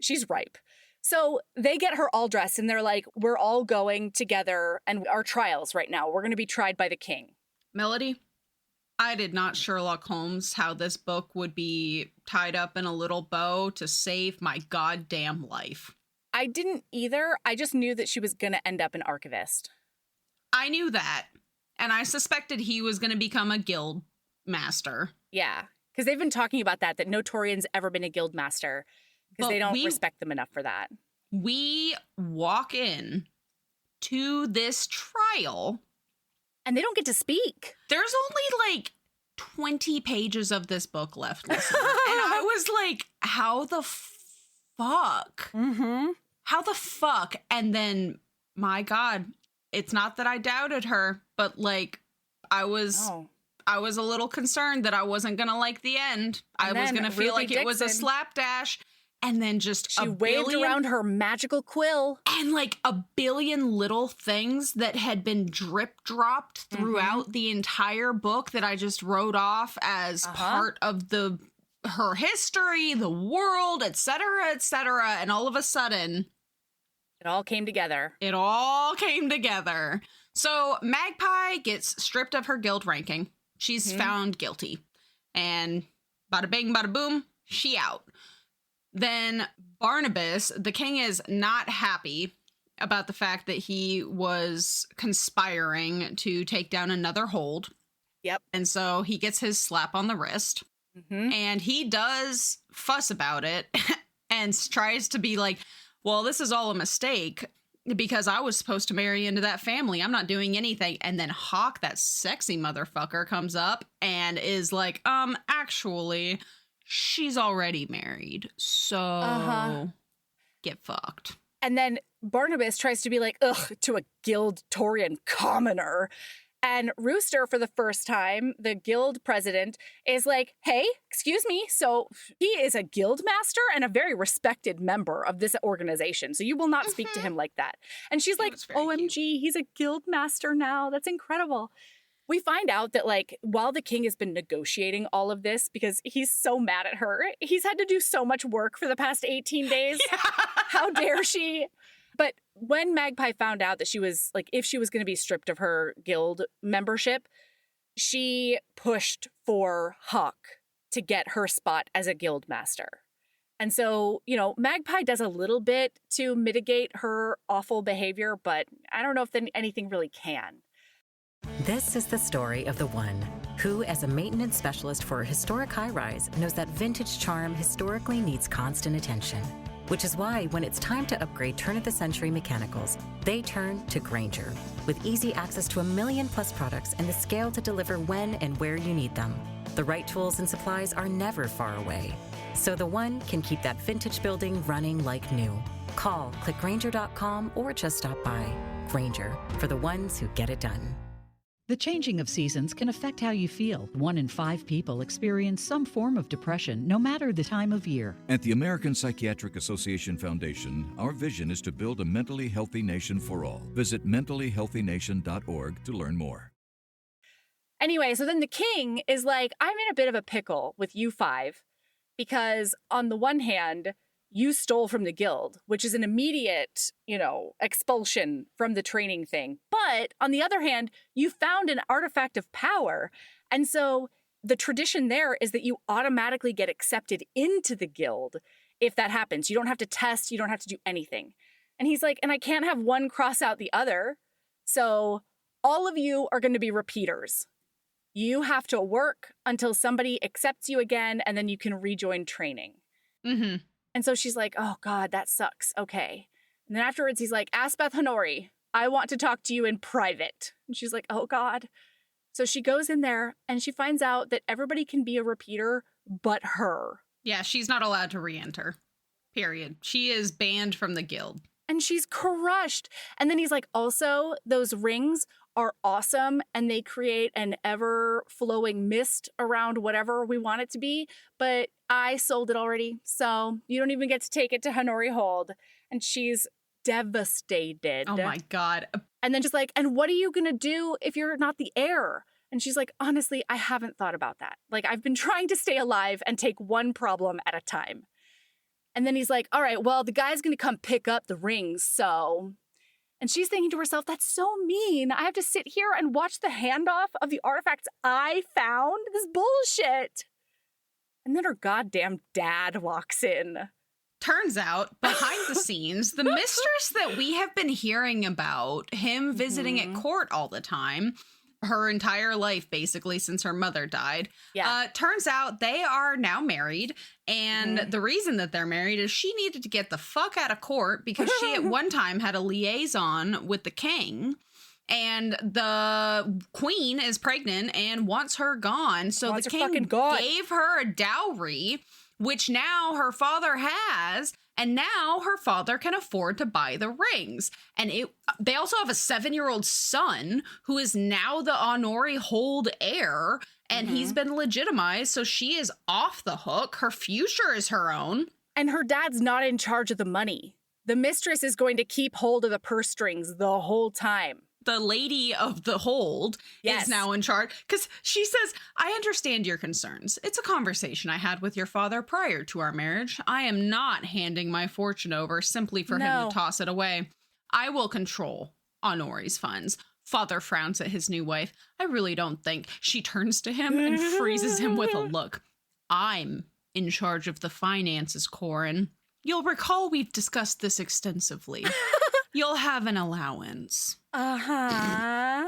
She's ripe. So they get her all dressed and they're like, we're all going together and our trials right now. We're going to be tried by the king. Melody, I did not Sherlock Holmes how this book would be tied up in a little bow to save my goddamn life. I didn't either. I just knew that she was going to end up an archivist. I knew that. And I suspected he was going to become a guild master. Yeah. Because they've been talking about that no Taurian's ever been a guild master. Because they don't respect them enough for that. We walk in to this trial. And they don't get to speak. There's only 20 pages of this book left, listener. And I was like, how the fuck? Mm-hmm. How the fuck? And then, my God, it's not that I doubted her, but I was a little concerned that I wasn't going to like the end. I was going to feel like it was a slapdash. And then she waved around her magical quill. And a billion little things that had been drip dropped throughout the entire book that I just wrote off as part of her history, the world, etc., etc. And all of a sudden, it all came together. So Magpie gets stripped of her guild ranking. She's found guilty. And bada bing, bada boom, she out. Then Barnabas, the king, is not happy about the fact that he was conspiring to take down another hold. Yep. And so he gets his slap on the wrist. Mm-hmm. And he does fuss about it and tries to be like, well, this is all a mistake because I was supposed to marry into that family. I'm not doing anything. And then Hawk, that sexy motherfucker, comes up and is like, actually, she's already married, so get fucked. And then Barnabas tries to be like, ugh, to a guild Taurian commoner. And Rooster, for the first time, the guild president, is like, hey, excuse me. So he is a guild master and a very respected member of this organization. So you will not speak to him like that. And she's like, OMG, he's a guild master now. That's incredible. We find out that, while the king has been negotiating all of this because he's so mad at her, he's had to do so much work for the past 18 days. Yeah. How dare she? But when Magpie found out that she was, if she was going to be stripped of her guild membership, she pushed for Hawk to get her spot as a guild master. And so, Magpie does a little bit to mitigate her awful behavior, but I don't know if anything really can. This is the story of the one who, as a maintenance specialist for a historic high-rise, knows that vintage charm historically needs constant attention. Which is why, when it's time to upgrade turn-of-the-century mechanicals, they turn to Grainger. With easy access to 1 million+ products and the scale to deliver when and where you need them. The right tools and supplies are never far away, so the One can keep that vintage building running like new. Call, click Grainger.com, or just stop by. Grainger, for the ones who get it done. The changing of seasons can affect how you feel. 1 in 5 people experience some form of depression, no matter the time of year. At the American Psychiatric Association Foundation, our vision is to build a mentally healthy nation for all. Visit mentallyhealthynation.org to learn more. Anyway, so then the king is like, I'm in a bit of a pickle with you 5 because on the one hand, you stole from the guild, which is an immediate, expulsion from the training thing. But on the other hand, you found an artifact of power. And so the tradition there is that you automatically get accepted into the guild if that happens. You don't have to test. You don't have to do anything. And he's like, and I can't have one cross out the other. So all of you are going to be repeaters. You have to work until somebody accepts you again, and then you can rejoin training. Mm-hmm. And so she's like, oh, God, that sucks. Okay. And then afterwards, he's like, Aspeth Honori, I want to talk to you in private. And she's like, oh, God. So she goes in there and she finds out that everybody can be a repeater but her. Yeah, she's not allowed to re-enter. Period. She is banned from the guild. And she's crushed. And then he's like, also, those rings are awesome and they create an ever-flowing mist around whatever we want it to be, but I sold it already, so you don't even get to take it to Honori Hold. And she's devastated. Oh my God. And then just like, and what are you gonna do if you're not the heir? And she's like, honestly, I haven't thought about that. Like, I've been trying to stay alive and take one problem at a time. And then he's like, all right, well, the guy's gonna come pick up the rings, so... And she's thinking to herself, that's so mean. I have to sit here and watch the handoff of the artifacts I found? This bullshit. And then her goddamn dad walks in. Turns out, behind the scenes, the mistress that we have been hearing about, him visiting at court all the time, her entire life, basically, since her mother died. Yeah. Turns out they are now married. And the reason that they're married is she needed to get the fuck out of court because she at one time had a liaison with the king. And the queen is pregnant and wants her gone. So the king gave her a dowry, which now her father has. And now her father can afford to buy the rings. And they also have a 7-year-old son who is now the Honori Hold heir. And he's been legitimized. So she is off the hook. Her future is her own. And her dad's not in charge of the money. The mistress is going to keep hold of the purse strings the whole time. The lady of the hold is now in charge because she says, I understand your concerns. It's a conversation I had with your father prior to our marriage. I am not handing my fortune over simply for him to toss it away. I will control Honori's funds. Father frowns at his new wife. I really don't think. She turns to him and freezes him with a look. I'm in charge of the finances, Corin. You'll recall we've discussed this extensively. You'll have an allowance. Uh-huh.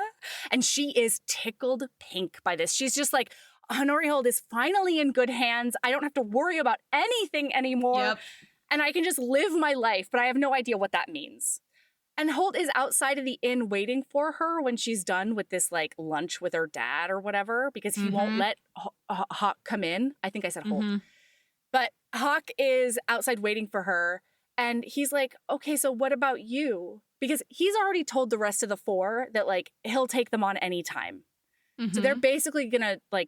And she is tickled pink by this. She's just like, Honori Hold is finally in good hands. I don't have to worry about anything anymore. Yep. And I can just live my life, but I have no idea what that means. And Holt is outside of the inn waiting for her when she's done with this, like, lunch with her dad or whatever, because he won't let Hawk come in. I think I said Holt. But Hawk is outside waiting for her. And he's like, okay, so what about you? Because he's already told the rest of the 4 that, like, he'll take them on any time. So they're basically going to, like,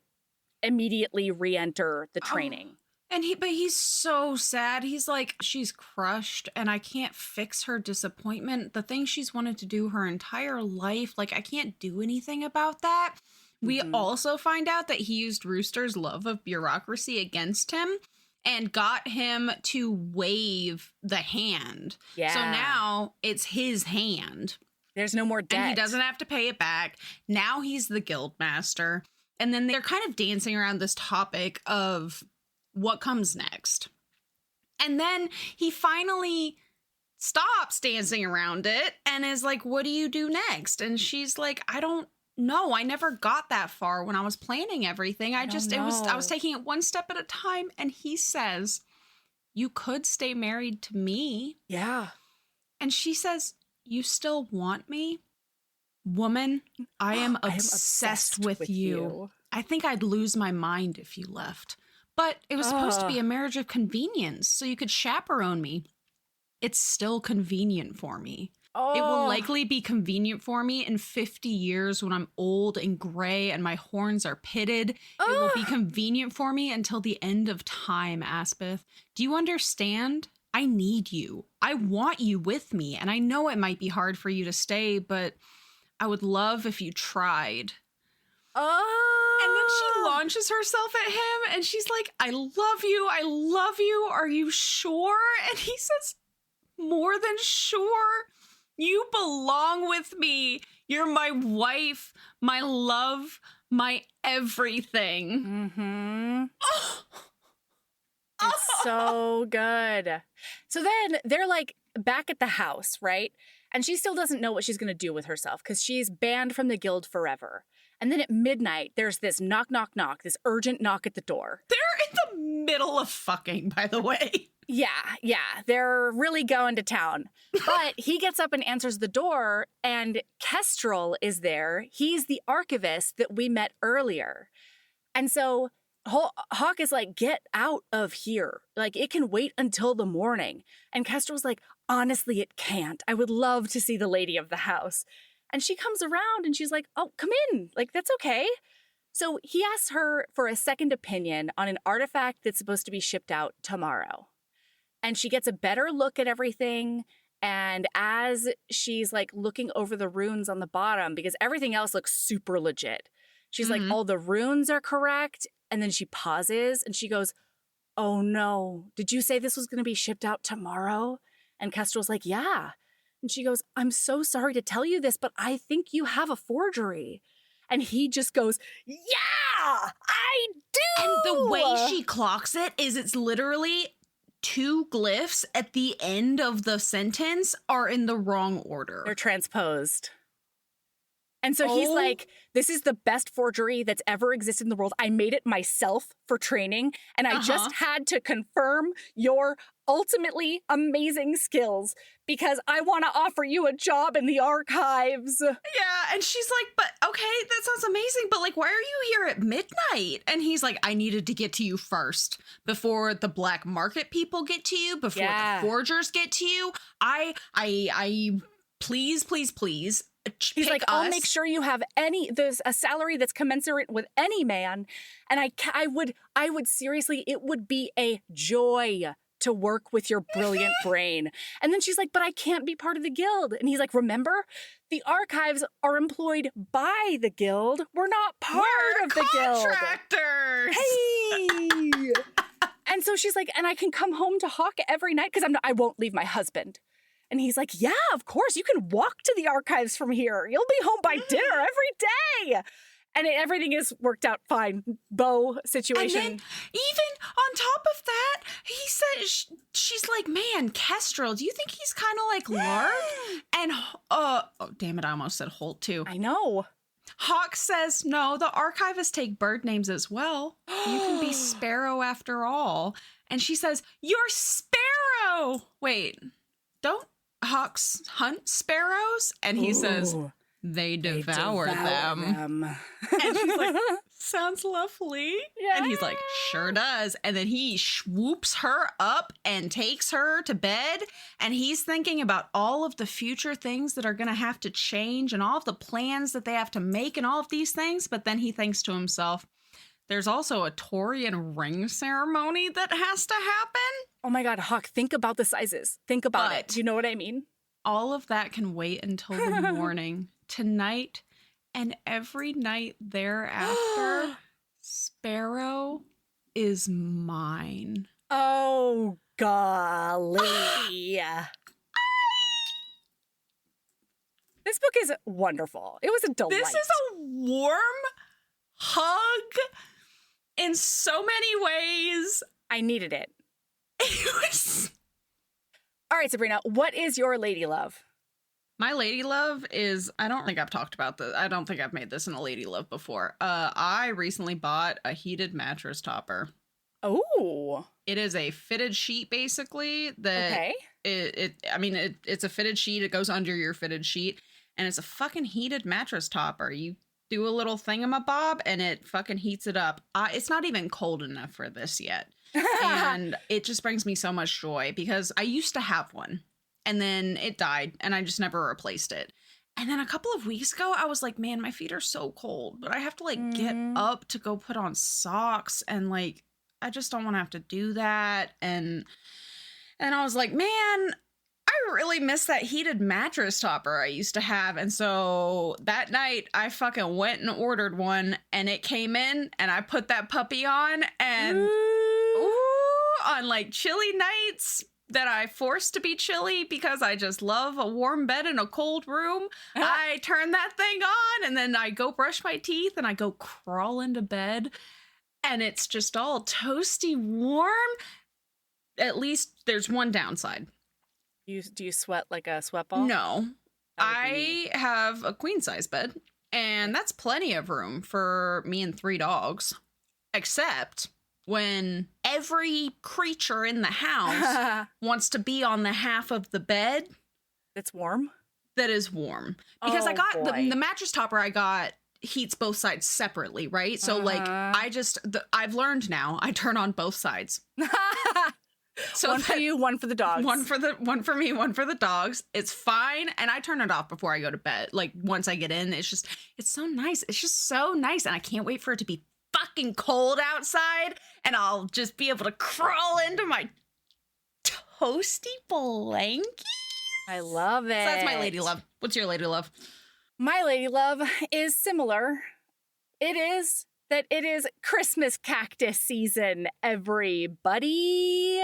immediately re-enter the training. But he's so sad. He's like, she's crushed and I can't fix her disappointment. The thing she's wanted to do her entire life, like, I can't do anything about that. We also find out that he used Rooster's love of bureaucracy against him and got him to wave the hand. Yeah. So now it's his hand. There's no more debt. And he doesn't have to pay it back. Now he's the guild master. And then they're kind of dancing around this topic of what comes next. And then he finally stops dancing around it and is like, what do you do next? And she's like, I don't know. I never got that far when I was planning everything. I was taking it one step at a time. And he says, you could stay married to me. Yeah. And she says, you still want me? Woman, I am obsessed with you. I think I'd lose my mind if you left. But it was supposed to be a marriage of convenience, so you could chaperone me. It's still convenient for me. It will likely be convenient for me in 50 years when I'm old and gray and my horns are pitted. It will be convenient for me until the end of time, Aspith. Do you understand? I need you. I want you with me. And I know it might be hard for you to stay, but I would love if you tried. And then she launches herself at him and she's like, I love you. I love you. Are you sure? And he says, more than sure. You belong with me. You're my wife, my love, my everything. Mm-hmm. It's so good. So then they're like back at the house, right? And she still doesn't know what she's going to do with herself because she's banned from the guild forever. And then at midnight, there's this knock, knock, knock, this urgent knock at the door. They're in the middle of fucking, by the way. Yeah. They're really going to town. But he gets up and answers the door, and Kestrel is there. He's the archivist that we met earlier. And so Hawk is like, get out of here. Like, it can wait until the morning. And Kestrel's like, honestly, it can't. I would love to see the lady of the house. And she comes around and she's like, oh, come in. Like, that's okay. So he asks her for a second opinion on an artifact that's supposed to be shipped out tomorrow. And she gets a better look at everything. And as she's like looking over the runes on the bottom, because everything else looks super legit, she's like, all the runes are correct. And then she pauses and she goes, oh no, did you say this was going to be shipped out tomorrow? And Kestrel's like, yeah. And she goes, I'm so sorry to tell you this, but I think you have a forgery. And he just goes, yeah, I do. And the way she clocks it is it's literally 2 glyphs at the end of the sentence are in the wrong order. They're transposed. And so he's like, this is the best forgery that's ever existed in the world. I made it myself for training, and I just had to confirm your ultimately amazing skills because I want to offer you a job in the archives. Yeah, and she's like, but okay, that sounds amazing, but like, why are you here at midnight? And he's like, I needed to get to you first before the black market people get to you, before the forgers get to you. I please. He's like, I'll make sure you have there's a salary that's commensurate with any man. And I would seriously, it would be a joy to work with your brilliant brain. And then she's like, but I can't be part of the guild. And he's like, remember, the archives are employed by the guild. We're not part of the guild. Contractors. Hey. And so she's like, and I can come home to Hawk every night because I won't leave my husband. And he's like, yeah, of course, you can walk to the archives from here. You'll be home by dinner every day. And everything is worked out fine. Beau situation. And then even on top of that, he says, she's like, man, Kestrel, do you think he's kind of like Lark? And, oh, damn it, I almost said Holt too. I know. Hawk says, no, the archivists take bird names as well. You can be Sparrow after all. And she says, you're Sparrow. Wait, don't Hawks hunt sparrows? And he says, they devour them. And she's like, sounds lovely. Yeah. And he's like, sure does. And then he swoops her up and takes her to bed. And he's thinking about all of the future things that are going to have to change and all of the plans that they have to make and all of these things. But then he thinks to himself, there's also a Taurian ring ceremony that has to happen. Oh my God, Hawk, think about the sizes. Think about it. Do you know what I mean? All of that can wait until the morning. Tonight and every night thereafter, Sparrow is mine. Oh, golly. This book is wonderful. It was a delight. This is a warm hug in so many ways. I needed it. All right, Sabrina, what is your lady love? My lady love is, I don't think I've talked about this. I don't think I've made this in a lady love before. I recently bought a heated mattress topper. Oh. It is a fitted sheet, basically. That it's a fitted sheet. It goes under your fitted sheet. And it's a fucking heated mattress topper. You do a little thingamabob and it fucking heats it up. It's not even cold enough for this yet. And it just brings me so much joy because I used to have one and then it died and I just never replaced it. And then a couple of weeks ago, I was like, man, my feet are so cold, but I have to like get up to go put on socks. And like, I just don't want to have to do that. And I was like, man, I really miss that heated mattress topper I used to have. And so that night I fucking went and ordered one and it came in and I put that puppy on and on like chilly nights that I forced to be chilly because I just love a warm bed in a cold room. I turn that thing on and then I go brush my teeth and I go crawl into bed and it's just all toasty warm. At least there's one downside. Do you sweat like a sweat ball? No. I have a queen size bed and that's plenty of room for me and 3 dogs. Except when every creature in the house wants to be on the half of the bed that's warm. That is warm. Because I got the mattress topper I got heats both sides separately, right? So like I've learned now I turn on both sides. So one for you, one for the dogs. One for me, one for the dogs. It's fine. And I turn it off before I go to bed. Like once I get in, it's so nice. It's just so nice. And I can't wait for it to be fucking cold outside and I'll just be able to crawl into my toasty blankie. I love it. So that's my lady love. What's your lady love? My lady love is similar. It is Christmas cactus season, everybody.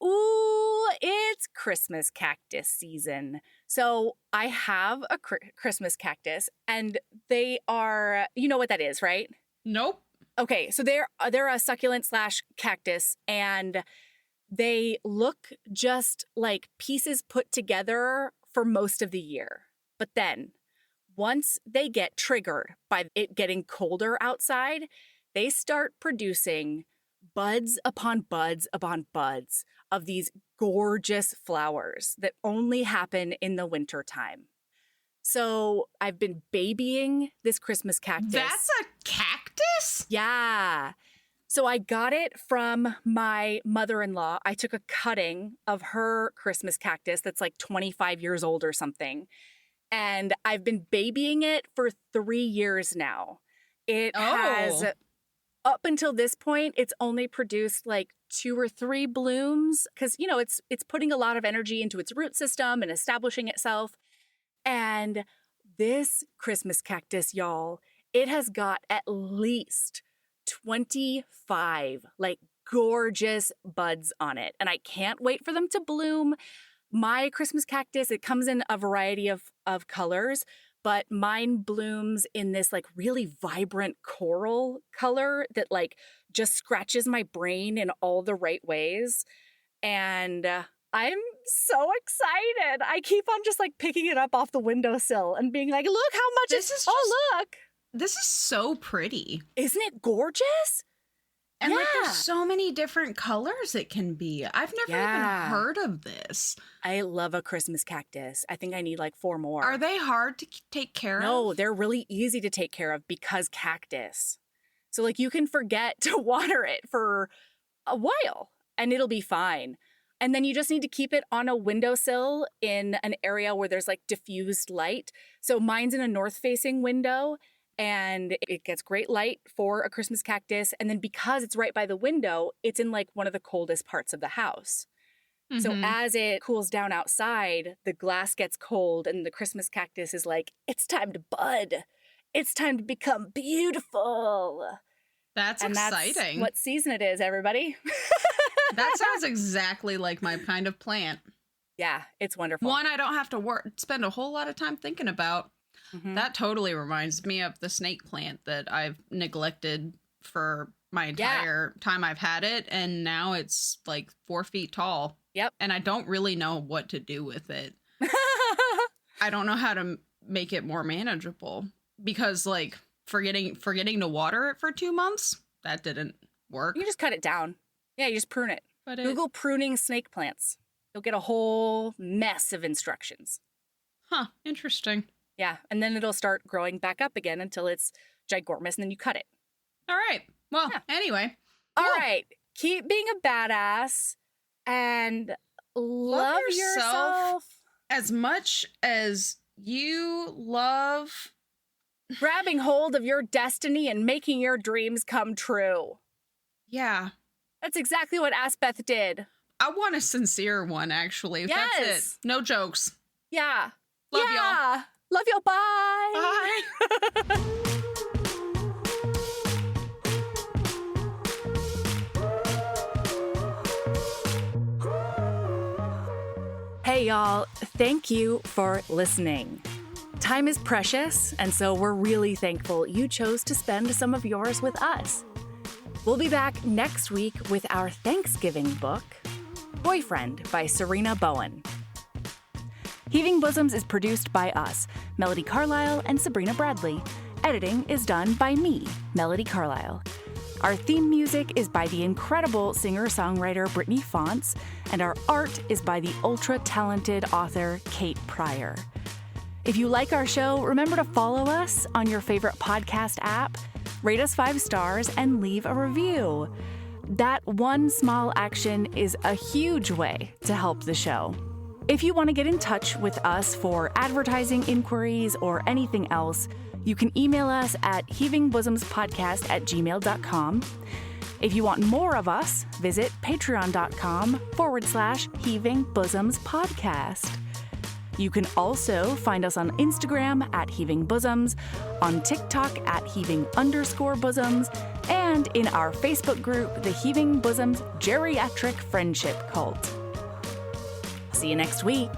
Ooh, it's Christmas cactus season. So I have a Christmas cactus and they are, you know what that is, right? Nope. Okay, so they're a succulent / cactus, and they look just like pieces put together for most of the year. But then, once they get triggered by it getting colder outside, they start producing buds upon buds upon buds of these gorgeous flowers that only happen in the wintertime. So I've been babying this Christmas cactus. That's a cactus? Yeah. So I got it from my mother-in-law. I took a cutting of her Christmas cactus that's like 25 years old or something. And I've been babying it for 3 years now. It has, up until this point, it's only produced like 2 or 3 blooms because, you know, it's putting a lot of energy into its root system and establishing itself. And this Christmas cactus, y'all, it has got at least 25 like gorgeous buds on it. And I can't wait for them to bloom. My Christmas cactus, it comes in a variety of colors, but mine blooms in this like really vibrant coral color that like just scratches my brain in all the right ways. And I'm so excited. I keep on just like picking it up off the windowsill and being like, look how much look. This is so pretty. Isn't it gorgeous? And like there's so many different colors it can be. I've never even heard of this. I love a Christmas cactus. I think I need like 4 more. Are they hard to take care of? No, they're really easy to take care of because cactus. So like you can forget to water it for a while and it'll be fine. And then you just need to keep it on a windowsill in an area where there's like diffused light. So mine's in a north-facing window and it gets great light for a Christmas cactus. And then because it's right by the window, it's in like one of the coldest parts of the house. Mm-hmm. So as it cools down outside, the glass gets cold and the Christmas cactus is like, it's time to bud. It's time to become beautiful. That's exciting. That's what season it is, everybody. That sounds exactly like my kind of plant. Yeah, it's wonderful. One I don't have to spend a whole lot of time thinking about. Mm-hmm. That totally reminds me of the snake plant that I've neglected for my entire time I've had it. And now it's like 4 feet tall. Yep. And I don't really know what to do with it. I don't know how to make it more manageable because like forgetting to water it for 2 months, that didn't work. You just cut it down. Yeah, you just prune it. Google pruning snake plants. You'll get a whole mess of instructions. Huh, interesting. Yeah. And then it'll start growing back up again until it's ginormous and then you cut it. All right. Well, anyway. All Cool. right. Keep being a badass and love yourself as much as you love grabbing hold of your destiny and making your dreams come true. Yeah. That's exactly what Asbeth did. I want a sincere one, actually. Yes. That's it. No jokes. Yeah. Love y'all. Love y'all. Bye. Bye. Hey, y'all. Thank you for listening. Time is precious, and so we're really thankful you chose to spend some of yours with us. We'll be back next week with our Thanksgiving book, Boyfriend by Sabrina Bowen. Heaving Bosoms is produced by us, Melody Carlisle and Sabrina Bradley. Editing is done by me, Melody Carlisle. Our theme music is by the incredible singer-songwriter Brittany Fonts, and our art is by the ultra-talented author Kate Pryor. If you like our show, remember to follow us on your favorite podcast app, rate us 5 stars, and leave a review. That one small action is a huge way to help the show. If you want to get in touch with us for advertising inquiries or anything else, you can email us at heavingbosomspodcast@gmail.com. If you want more of us, visit patreon.com/heavingbosomspodcast. You can also find us on Instagram at Heaving Bosoms, on TikTok at Heaving_Bosoms, and in our Facebook group, the Heaving Bosoms Geriatric Friendship Cult. See you next week.